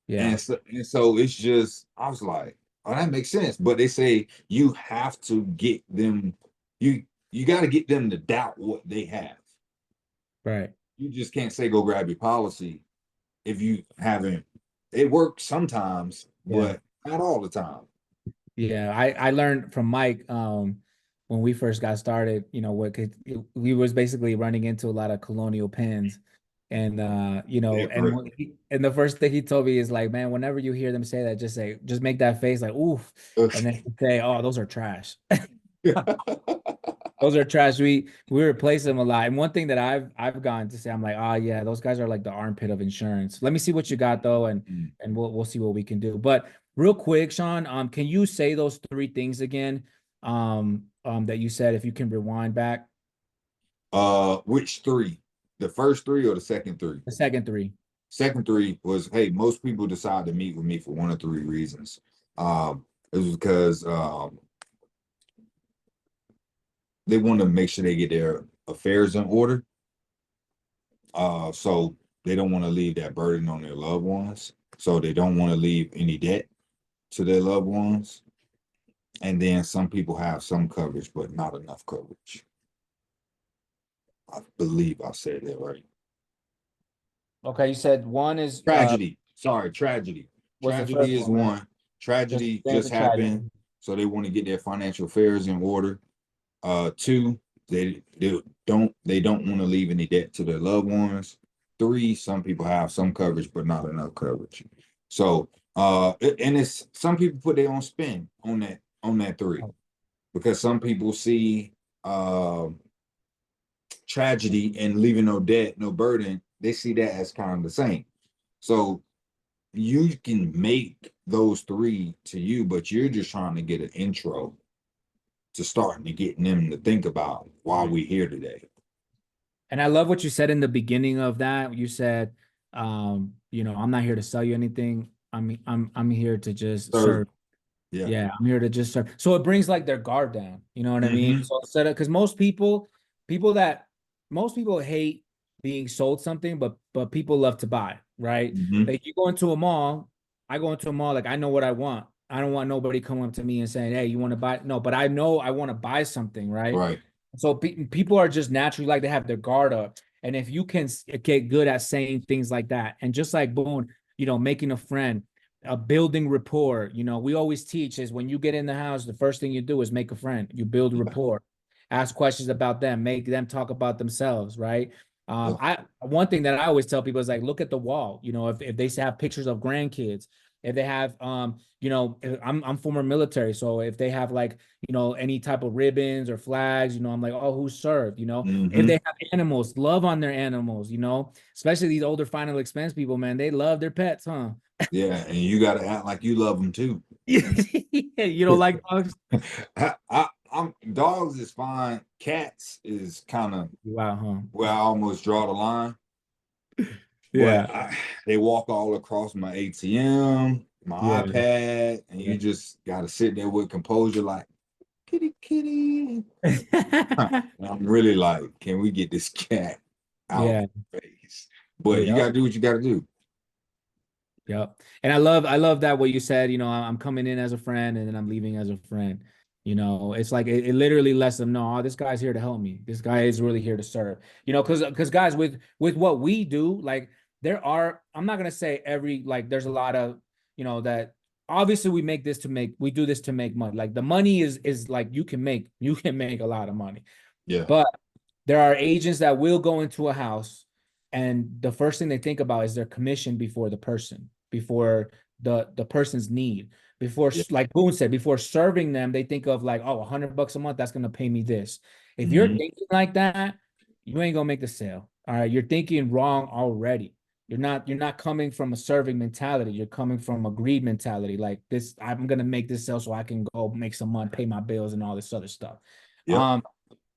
Yeah. And so it's just, I was like, oh, that makes sense. But they say you have to get them, you got to get them to doubt what they have. Right. You just can't say go grab your policy if you haven't. It works sometimes, Yeah. but not all the time. Yeah, I learned from Mike when we first got started, we was basically running into a lot of colonial pins. And Yeah, correct. and the first thing he told me is like, man, whenever you hear them say that, just make that face like oof, and then say, oh, those are trash. Those are trash. We replace them a lot. And one thing that I've gone to say, I'm like, oh yeah, those guys are like the armpit of insurance. Let me see what you got though, and we'll see what we can do. But real quick, Shawn, can you say those three things again? That you said if you can rewind back. Which three? The first three or the second three? The second three. Second three was, hey, most people decide to meet with me for one of three reasons. It was because they want to make sure they get their affairs in order. So they don't want to leave that burden on their loved ones. So they don't want to leave any debt to their loved ones. And then some people have some coverage, but not enough coverage. I believe I said that right. Okay, you said one is Tragedy. Sorry, tragedy. was the first Tragedy is one, right? one. Just Tragedy preparing just for tragedy. happened, so they want to get their financial affairs in order. Two, they don't want to leave any debt to their loved ones. Three, some people have some coverage, but not enough coverage. So, and it's some people put their own spin on that three because some people see tragedy and leaving no debt, no burden. They see that as kind of the same. So you can make those three to you, but you're just trying to get an intro to starting to getting them to think about why Right. we here today. And I love what you said in the beginning of that. You said, I'm not here to sell you anything. I'm here to just Third, serve. yeah. Yeah, I'm here to just serve. So it brings like their guard down. You know what I mean? Mm-hmm. So instead of because people that most people hate being sold something, but people love to buy, right? Mm-hmm. Like you go into a mall, I go into a mall, like I know what I want. I don't want nobody coming up to me and saying, "Hey, you want to buy?" No, but I know I want to buy something, right? Right. So people are just naturally like they have their guard up. And if you can get good at saying things like that, and just like Boone, making a friend, building rapport, we always teach is when you get in the house, the first thing you do is make a friend. You build Yeah. rapport, ask questions about them, make them talk about themselves, right? Yeah. I one thing that I always tell people is like, look at the wall. If they have pictures of grandkids, if they have, I'm former military, so if they have like any type of ribbons or flags, I'm like, oh, who served, if Mm-hmm. they have animals, love on their animals, especially these older final expense people, man, they love their pets, huh? Yeah. And you got to act like you love them too. You don't like dogs? I'm dogs is fine. Cats is kind of Wow, huh? where I almost draw the line. But Yeah, they walk all across my ATM, my yeah, iPad, and yeah. you just got to sit there with composure, like kitty, kitty. And I'm really like, can we get this cat out Yeah, of my face? But you yeah. got to do what you got to do. Yep. And I love that what you said, I'm coming in as a friend and then I'm leaving as a friend. It's like it literally lets them know, oh, this guy's here to help me. This guy is really here to serve. Because guys, with what we do, like I'm not gonna say there's a lot of, that obviously we do this to make money. Like the money is like you can make a lot of money. Yeah. But there are agents that will go into a house and the first thing they think about is their commission before the person, before the person's need. Before, Yeah. like Boone said, before serving them, they think of like, oh, $100 a month, that's gonna pay me this. If you're Mhm. thinking like that, you ain't gonna make the sale. All right. You're thinking wrong already. You're not coming from a serving mentality. You're coming from a greed mentality. Like this, I'm gonna make this sale so I can go make some money, pay my bills, and all this other stuff. Yep. Um,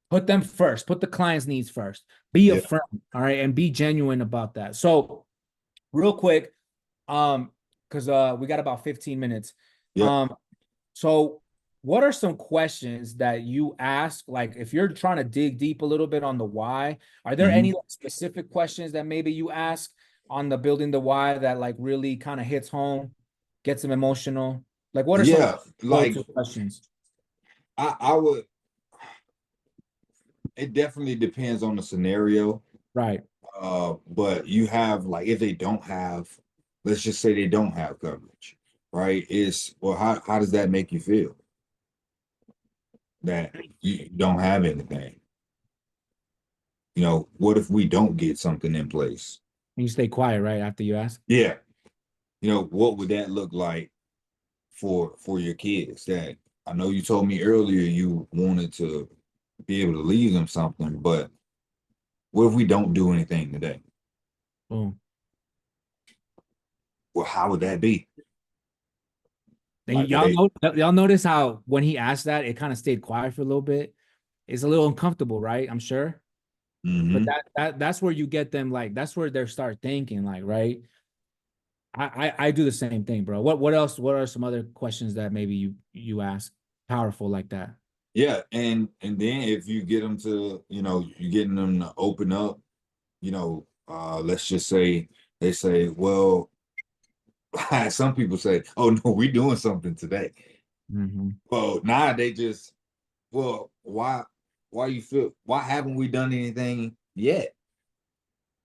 Put them first. Put the client's needs first. Be a Yeah. friend, all right, and be genuine about that. So, real quick, because we got about 15 minutes. Yeah. Um, so what are some questions that you ask? Like, if you're trying to dig deep a little bit on the why, are there Mhm. any specific questions that maybe you ask on the building the why that like really kind of hits home, gets them emotional? Like, what are some Yeah. Like go-to questions? I would. It definitely depends on the scenario. Right. But you have like if they don't have, let's just say they don't have coverage, right? It's well, how does that make you feel that you don't have anything? What if we don't get something in place? You stay quiet, right, after you ask. Yeah. What would that look like for your kids? That I know you told me earlier you wanted to be able to leave them something, but what if we don't do anything today? Boom. Well, how would that be? And Like, are they? y'all notice how when he asked that, it kind of stayed quiet for a little bit. It's a little uncomfortable, right? I'm sure. But Mm-hmm. that's where you get them like that's where they start thinking, like, right? I do the same thing, bro. What else? What are some other questions that maybe you ask powerful like that? Yeah, and then if you get them to, you're getting them to open up, let's just say they say, well, some people say, oh no, we doing something today. Mm-hmm. Well, now they just, well, why haven't we done anything yet?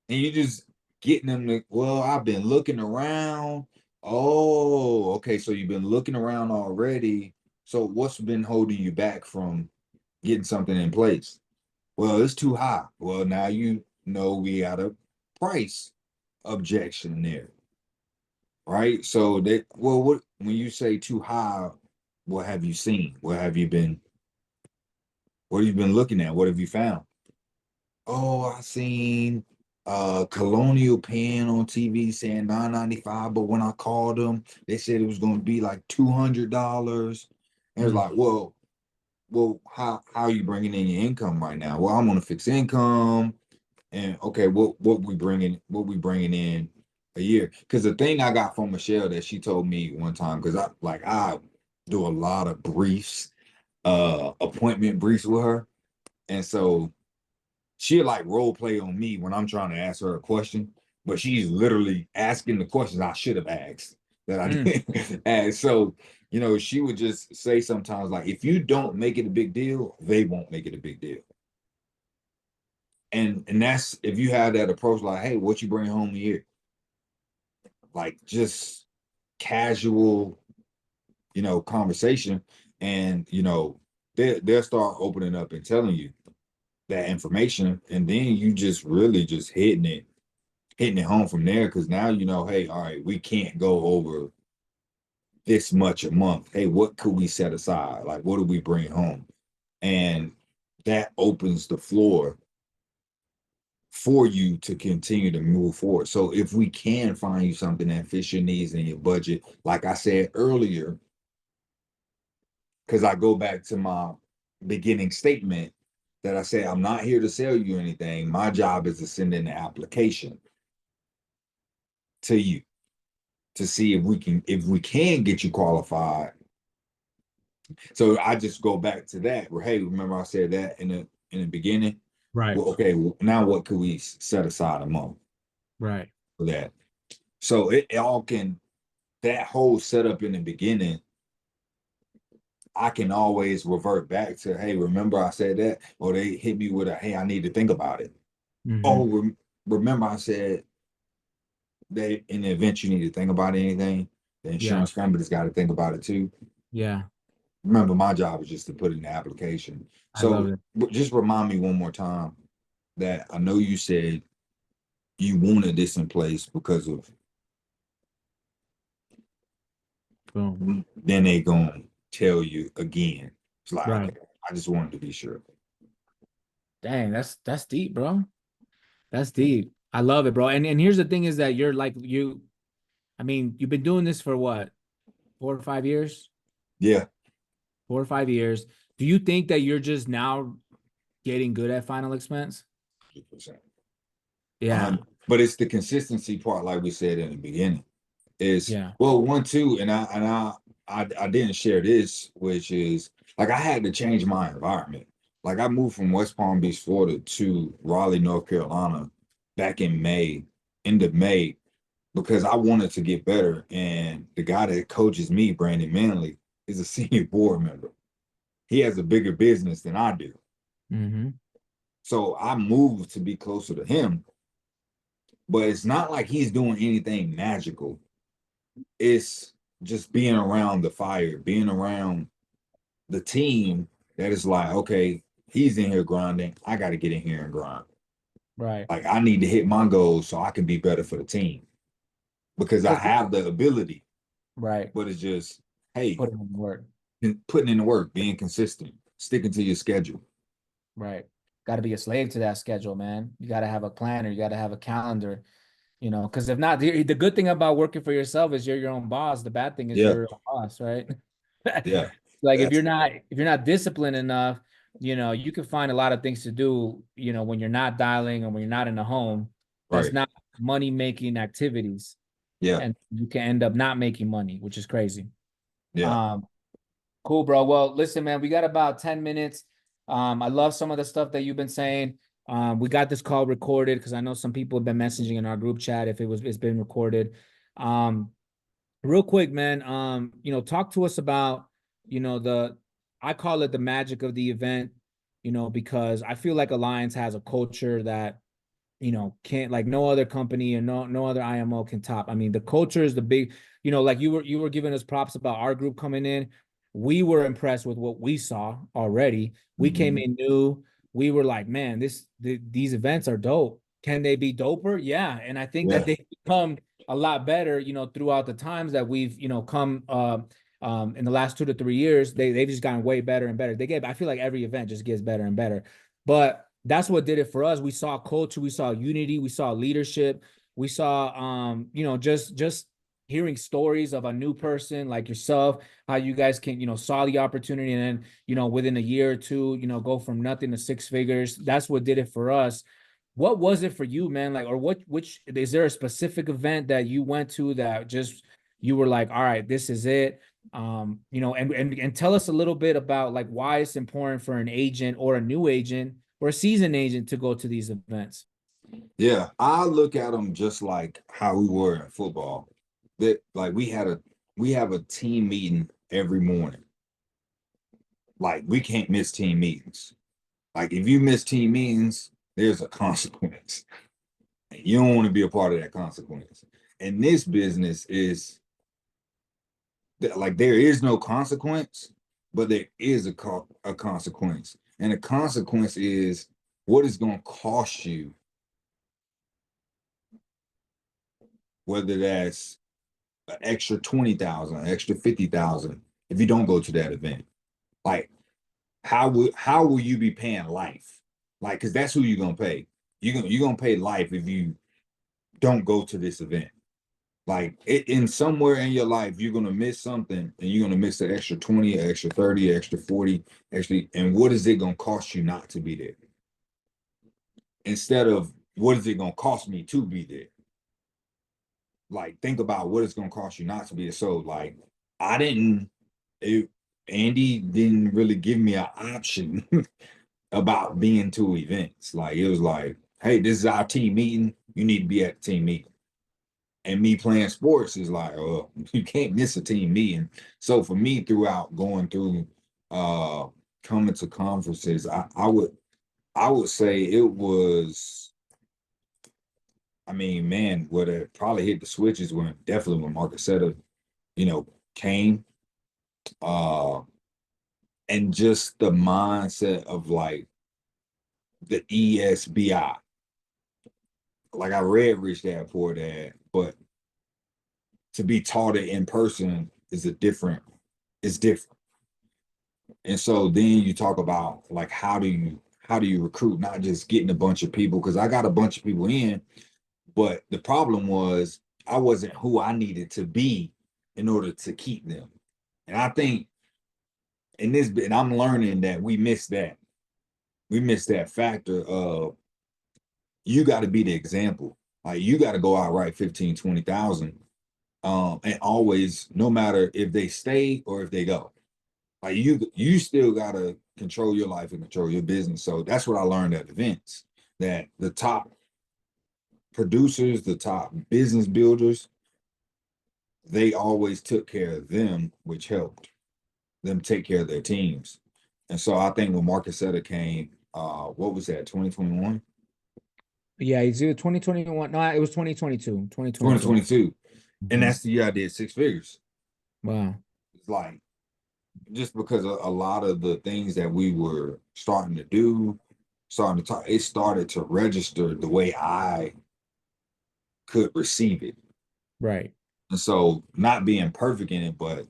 And you just getting them to, well, I've been looking around. Oh, okay. So you've been looking around already. So what's been holding you back from getting something in place? Well, it's too high. Well, now you know we got a price objection there, right? So that well, what when you say too high, what have you seen? What have you been looking at? What have you found? Oh, I seen Colonial Pen on TV saying 9.95, but when I called them, they said it was gonna be like $200. And it's Mm, like, well, how are you bringing in your income right now? Well, I'm on a fixed income, and okay, what we bringing in a year? Because the thing I got from Michelle that she told me one time, because I do a lot of briefs, appointment briefs with her, and so she'll like role play on me when I'm trying to ask her a question, but she's literally asking the questions I should have asked that I mm, didn't ask. So, she would just say sometimes like, if you don't make it a big deal, they won't make it a big deal. And that's if you have that approach, like, hey, what you bring home here? Like just casual, conversation, and they'll start opening up and telling you that information, and then you just really just hitting it home from there, because now hey, all right, we can't go over this much a month. Hey, what could we set aside? Like, what do we bring home? And that opens the floor for you to continue to move forward. So if we can find you something that fits your needs and your budget, like I said earlier, because I go back to my beginning statement that I said, I'm not here to sell you anything. My job is to send in the application to you to see if we can get you qualified. So I just go back to that where, hey, remember I said that in the beginning? right, Well, okay, well, now what could we set aside a month right. for that? So it all can, that whole setup in the beginning, I can always revert back to, hey, remember I said that? Or they hit me with a, hey, I need to think about it. Hmm. Oh, remember I said that in the event you need to think about anything, the Yeah, insurance company's got to think about it too. yeah. Remember, my job is just to put in the application. I love So it. just remind me one more time that I know you said you wanted this in place because of, Boom. then they gonna tell you again. It's like, Right. okay, I just wanted to be sure. Dang, that's deep, bro. That's deep. I love it, bro. And here's the thing is that you're like I mean, you've been doing this for what, 4 or 5 years? Yeah, 4 or 5 years. Do you think that you're just now getting good at final expense? 100%. Yeah. But it's the consistency part, like we said in the beginning. Is Yeah. well, one, two, and I didn't share this, which is like I had to change my environment. Like I moved from West Palm Beach, Florida to Raleigh, North Carolina back in May, end of May, because I wanted to get better. And the guy that coaches me, Brandon Manley, is a senior board member. He has a bigger business than I do. Hmm. So I moved to be closer to him, but it's not like he's doing anything magical. It's just being around the fire, being around the team that is like, okay, he's in here grinding. I got to get in here and grind. Right. Like I need to hit my goals so I can be better for the team because I Because have the ability, right. but it's just, hey, Put it in work. putting in the work, being consistent, sticking to your schedule. Right. Got to be a slave to that schedule, man. You got to have a planner. You got to have a calendar. Because if not, the good thing about working for yourself is you're your own boss. The bad thing is Yeah, you're a boss, right? yeah, Like if that's you're not disciplined enough, you can find a lot of things to do, when you're not dialing or when you're not in the home. That's right. not money making activities, Yeah, and you can end up not making money, which is crazy. yeah, Um, Cool, bro. Well, listen, man, we got about 10 minutes. I love some of the stuff that you've been saying. We got this call recorded because I know some people have been messaging in our group chat if it's been recorded. Um, Real quick, man, talk to us about, I call it the magic of the event, because I feel like Alliance has a culture that can't, like, no other company and no other IMO can top. I mean, the culture is the big, like you were giving us props about our group coming in. We were impressed with what we saw already. We came Mhm. in new. We were like, man, these events are dope. Can they be doper? Yeah. And I think that Yeah. they become a lot better, throughout the times that we've, come in the last 2 to 3 years. They've just gotten way better and better. I feel like every event just gets better and better. But that's what did it for us. We saw culture, we saw unity, we saw leadership, we saw just hearing stories of a new person like yourself, how you guys can, saw the opportunity, and then, within a year or two, go from nothing to six figures. That's what did it for us. What was it for you, man? Like, or which is there a specific event that you went to that just you were like, all right, this is it? And tell us a little bit about like why it's important for an agent or a new agent or a seasoned agent to go to these events. Yeah, I look at them just like how we were in football. That like we have a team meeting every morning. Like we can't miss team meetings. Like if you miss team meetings, there's a consequence. You don't want to be a part of that consequence. And this business is like there is no consequence, but there is a consequence. And the consequence is what it's going to cost you, whether that's an extra 20,000, an extra 50,000 if you don't go to that event. Like how will you be paying life? Like cuz that's who you're going to pay. You're going to pay life if you don't go to this event. Like in somewhere in your life, you're gonna miss something, and you're gonna miss the extra 20, extra 30, extra 40, actually. And what is it gonna cost you not to be there? Instead of what is it gonna cost me to be there? Like think about what it's gonna cost you not to be there. So like I didn't it, Andy didn't really give me an option about being to events. Like it was like, hey, this is our team meeting. You need to be at the team meeting. And me playing sports is like, oh, you can't miss a team meeting. So for me, throughout going through coming to conferences, I would say it was, I mean, man, what it probably hit the switches when definitely when Marcus Setta, came. Uh and just the mindset of like the ESBI. Like I read Rich Dad Poor Dad, but to be taught it in person is different. And so then you talk about like how do you recruit, not just getting a bunch of people, because I got a bunch of people in, but the problem was I wasn't who I needed to be in order to keep them. And I think and I'm learning that we missed that. We missed that factor of you got to be the example. Like you got to go out right 15, 20,000. And always, no matter if they stay or if they go. Like you still gotta control your life and control your business. So that's what I learned at events. That the top producers, the top business builders, they always took care of them, which helped them take care of their teams. And so I think when Marcus Sutter came, what was that, 2021? Yeah, it's either 2021. No, it was 2022. 2022. 2022. And Mhm. that's the year I did six figures. Wow. It's like just because a lot of the things that we were starting to do, starting to talk, it started to register the way I could receive it. Right. And so not being perfect in it, but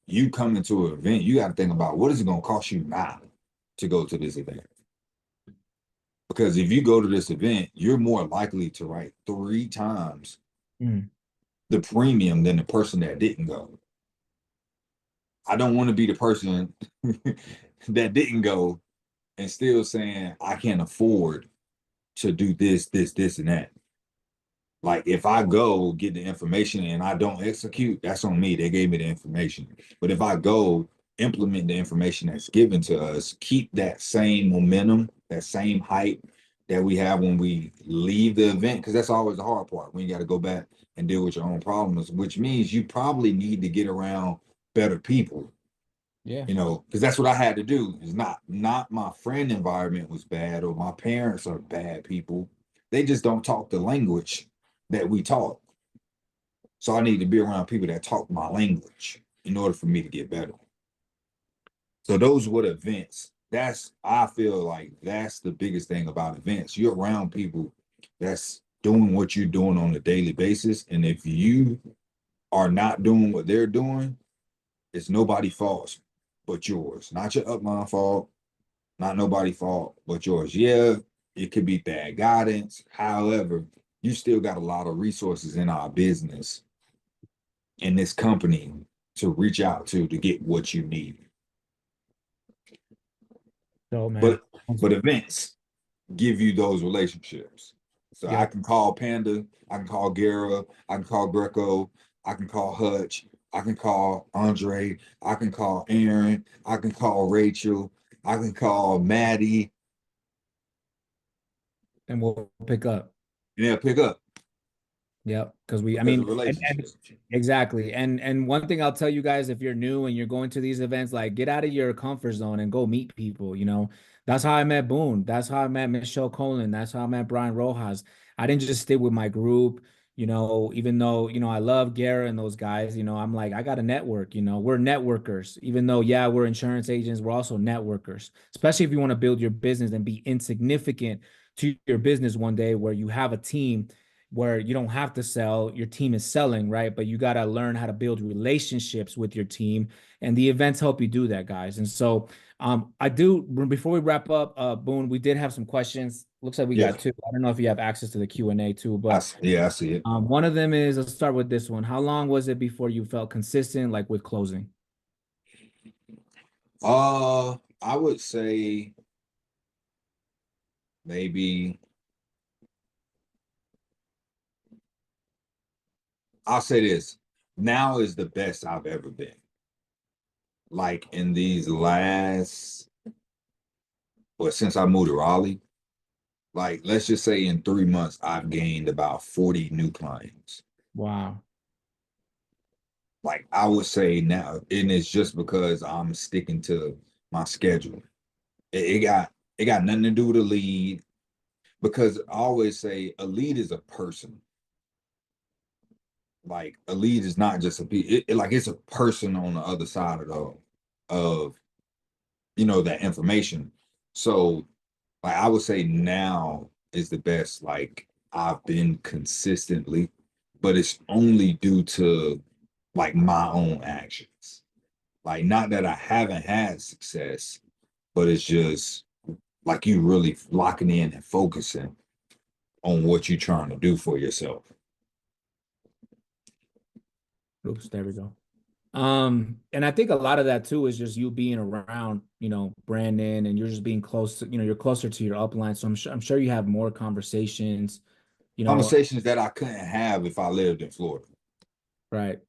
you come into an event, you got to think about what is it going to cost you now to go to this event? Because if you go to this event, you're more likely to write three times Mm. the premium than the person that didn't go. I don't want to be the person that didn't go and still saying I can't afford to do this, and that. Like if I go get the information and I don't execute, that's on me. They gave me the information. But if I go implement the information that's given to us, keep that same momentum, that same hype that we have when we leave the event, because that's always the hard part when you got to go back and deal with your own problems, which means you probably need to get around better people, Yeah. because that's what I had to do. It's not my friend environment was bad or my parents are bad people. They just don't talk the language that we talk. So I need to be around people that talk my language in order for me to get better. So those were the events. That's I feel like that's the biggest thing about events. You're around people that's doing what you're doing on a daily basis. And if you are not doing what they're doing, it's nobody's fault but yours. Not your upline fault, not nobody's fault but yours. Yeah, it could be bad guidance. However, you still got a lot of resources in our business in this company to reach out to get what you need. So, man. But events give you those relationships. So I Yep. can call Panda, I can call Guerra, I can call Greco, I can call Hutch, I can call Andre, I can call Aaron, I can call Rachel, I can call Maddie, And we'll pick up. and they'll pick up Yep. Because I because of mean, and relationships. exactly. And one thing I'll tell you guys, if you're new and you're going to these events, like get out of your comfort zone and go meet people. That's how I met Boone. That's how I met Michelle Colin. That's how I met Brian Rojas. I didn't just stay with my group, even though, I love Guerra and those guys, I'm like, I got a network, we're networkers, even though, yeah, we're insurance agents, we're also networkers, especially if you want to build your business and be insignificant to your business one day where you have a team where you don't have to sell, your team is selling, right? But you got to learn how to build relationships with your team, and the events help you do that, guys. And so, I do, before we wrap up, Boone, we did have some questions. Looks like we Yeah, got two. I don't know if you have access to the Q&A too, but yeah, I see it. one of them is, let's start with this one. How long was it before you felt consistent, like with closing? I would say maybe I'll say this. Now is the best I've ever been. Like in these last, well, since I moved to Raleigh, like let's just say in 3 months, I've gained about 40 new clients. Wow. Like I would say now, and it's just because I'm sticking to my schedule. It got nothing to do with a lead because I always say a lead is a person. Like a lead is not just like it's a person on the other side of that information. So like I would say now is the best like I've been consistently, but it's only due to like my own actions. Like not that I haven't had success, but it's just like you really locking in and focusing on what you're trying to do for yourself. Oops, there we go. And I think a lot of that too is just you being around, Brandon, and you're just being close to, you're closer to your upline. So I'm sure you have more conversations, you know, Conversations that I couldn't have if I lived in Florida. right.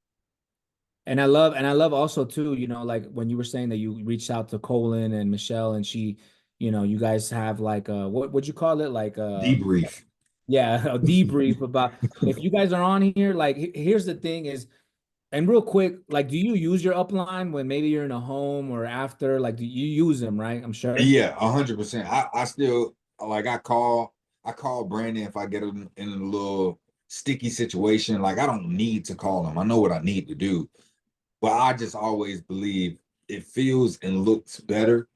And I love also too, like when you were saying that you reached out to Colin and Michelle and she, you guys have like what would you call it? Like Debrief. yeah, a debrief about if you guys are on here, like here's the thing is, and real quick, like do you use your upline when maybe you're in a home or after? Like do you use them, right? I'm sure. Yeah, 100%. I still like I call Brandon if I get him in a little sticky situation. Like I don't need to call him. I know what I need to do. But I just always believe it feels and looks better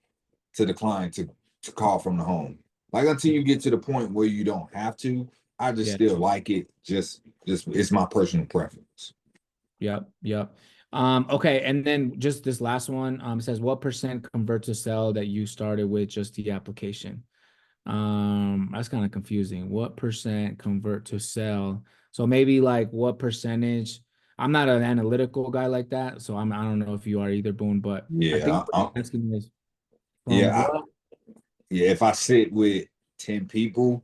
to the client to call from the home. Like until you get to the point where you don't have to, I just Yeah. still like it. Just it's my personal preference. Yep. Yep. Okay. And then just this last one, it says what percent convert to sell that you started with just the application? That's kind of confusing. What percent convert to sell? So maybe like what percentage? I'm not an analytical guy like that, so I don't know if you are either, Boone, but I think Yeah, what I'm asking is from yeah, what? yeah. If I sit with 10 people,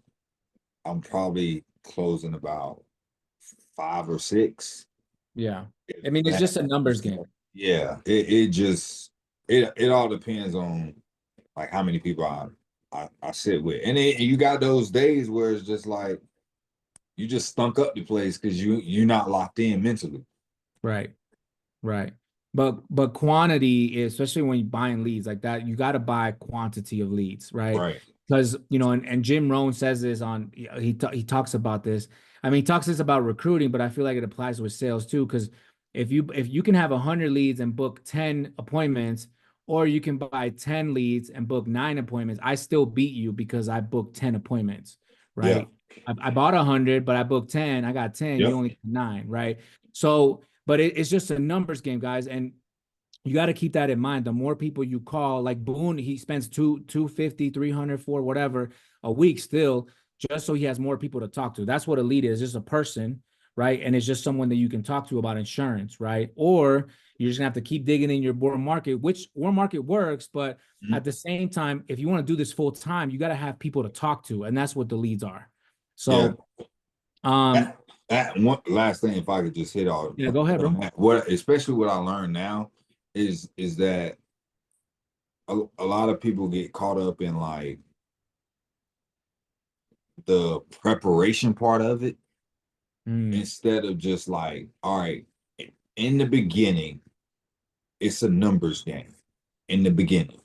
I'm probably closing about 5 or 6. Yeah. If I mean, it's that, just a numbers game. yeah, it just it all depends on like how many people I sit with, and you got those days where it's just like you just stunk up the place because you're not locked in mentally. Right. Right. But quantity is, especially when you're buying leads like that, you got to buy quantity of leads, right? Right. because and Jim Rohn says this on he talks about this. I mean, he talks this about recruiting, but I feel like it applies with sales too. Because if you can have 100 leads and book 10 appointments, or you can buy 10 leads and book 9 appointments, I still beat you because I booked 10 appointments, Yeah. right? I bought 100, but I booked 10. I got 10. You Yep. only got 9, right? So, but it's just a numbers game, guys, and you got to keep that in mind. The more people you call, like Boone, he spends 250, 300, for whatever a week still, just so he has more people to talk to. That's what a lead is, just a person, right? And it's just someone that you can talk to about insurance, right? Or you're just gonna have to keep digging in your warm market, which warm market works, but Mhm. at the same time, if you want to do this full time, you got to have people to talk to, and that's what the leads are. Yeah. So, um, That one last thing, if I could just hit on yeah, go ahead, bro. what, especially what I learned now is that a lot of people get caught up in like the preparation part of it Mm, instead of just like, all right, in the beginning, it's a numbers game in the beginning.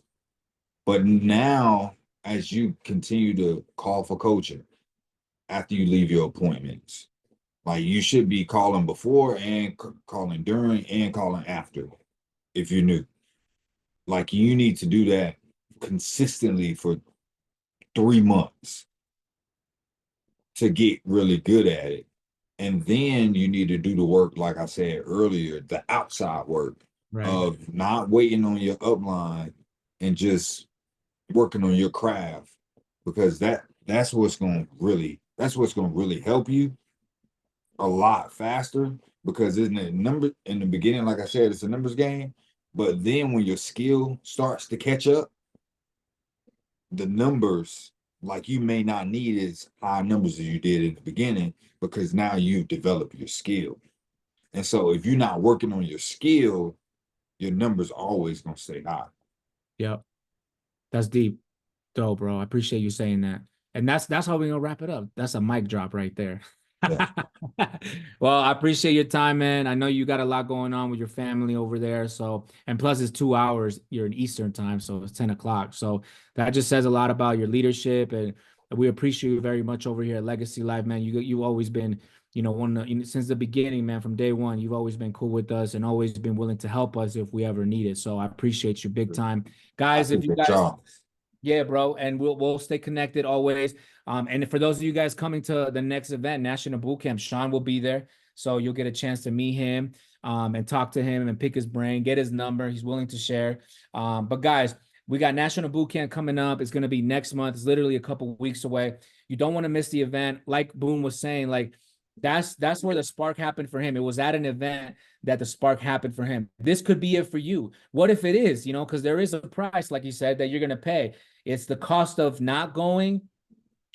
But now, as you continue to call for coaching after you leave your appointments, like you should be calling before and calling during and calling after if you're new. Like you need to do that consistently for 3 months to get really good at it. And then you need to do the work, like I said earlier, the outside work right. of not waiting on your upline and just working on your craft because that's what's going to really help you a lot faster because in the beginning, like I said, it's a numbers game. But then when your skill starts to catch up, the numbers, like you may not need as high numbers as you did in the beginning because now you've developed your skill. And so if you're not working on your skill, your numbers always gonna stay high. Yep. That's deep. Dope, bro. I appreciate you saying that. And that's how we're gonna wrap it up. That's a mic drop right there. Yeah. Well, I appreciate your time, man. I know you got a lot going on with your family over there. So, and plus it's 2 hours, you're in Eastern time, so it's 10 o'clock. So that just says a lot about your leadership, and we appreciate you very much over here at Legacy Life, man. You've always been, since the beginning, man, from day one, you've always been cool with us and always been willing to help us if we ever need it. So I appreciate you big time. I Guys, if you appreciate guys y'all. yeah, bro, and we'll stay connected always. And for those of you guys coming to the next event, National Boot Camp, Shawn will be there, so you'll get a chance to meet him, and talk to him and pick his brain, get his number. He's willing to share. But guys, we got National Boot Camp coming up. It's going to be next month. It's literally a couple weeks away. You don't want to miss the event. Like Boone was saying, like that's where the spark happened for him. It was at an event that the spark happened for him. This could be it for you. What if it is? Because there is a price, like you said, that you're going to pay. It's the cost of not going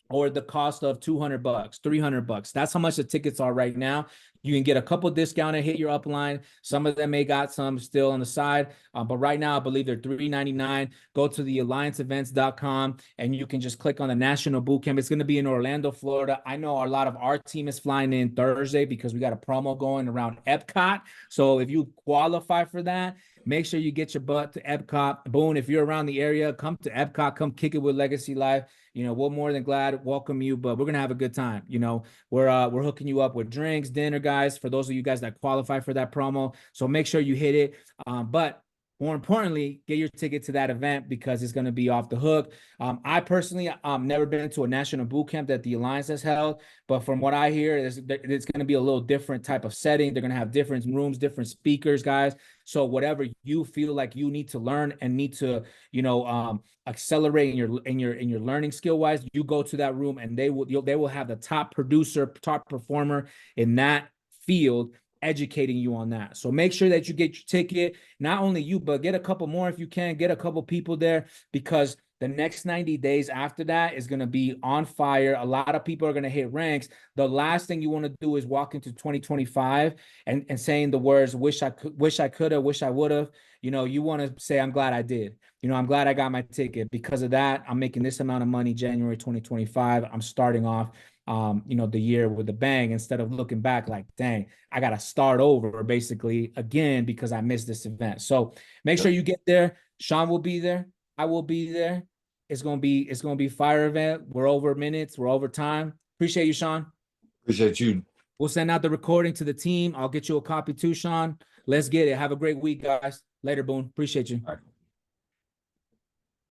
or the cost of $200, $300. That's how much the tickets are right now. You can get a couple discount and hit your upline. Some of them may got some still on the side, but right now I believe they're $399. Go to the allianceevents.com and you can just click on the National Boot Camp. It's going to be in Orlando, Florida. I know a lot of our team is flying in Thursday because we got a promo going around Epcot. So if you qualify for that, make sure you get your butt to Epcot. Boone, if you're around the area, come to Epcot, come kick it with Legacy Life. We're more than glad to welcome you, but we're gonna have a good time. We're hooking you up with drinks, dinner, guys, for those of you guys that qualify for that promo. So make sure you hit it. But more importantly, get your ticket to that event because it's going to be off the hook. I personally never been to a national boot camp that the Alliance has held, but from what I hear, it's going to be a little different type of setting. They're going to have different rooms, different speakers, guys. So whatever you feel like you need to learn and need to, accelerate in your learning skill wise, you go to that room and they will have the top producer, top performer in that field educating you on that. So make sure that you get your ticket. Not only you, but get a couple more if you can. Get a couple people there because the next 90 days after that is going to be on fire. A lot of people are going to hit ranks. The last thing you want to do is walk into 2025 and saying the words, wish I could have, wish I would have. You want to say, I'm glad I did. I'm glad I got my ticket. Because of that, I'm making this amount of money January 2025. I'm starting off the year with a bang instead of looking back like, dang, I got to start over basically again because I missed this event. So make sure you get there. Shawn will be there. I will be there. It's gonna be fire event. We're over minutes. We're over time. Appreciate you, Shawn. Appreciate you. We'll send out the recording to the team. I'll get you a copy too, Shawn. Let's get it. Have a great week, guys. Later, Boone. Appreciate you. All right.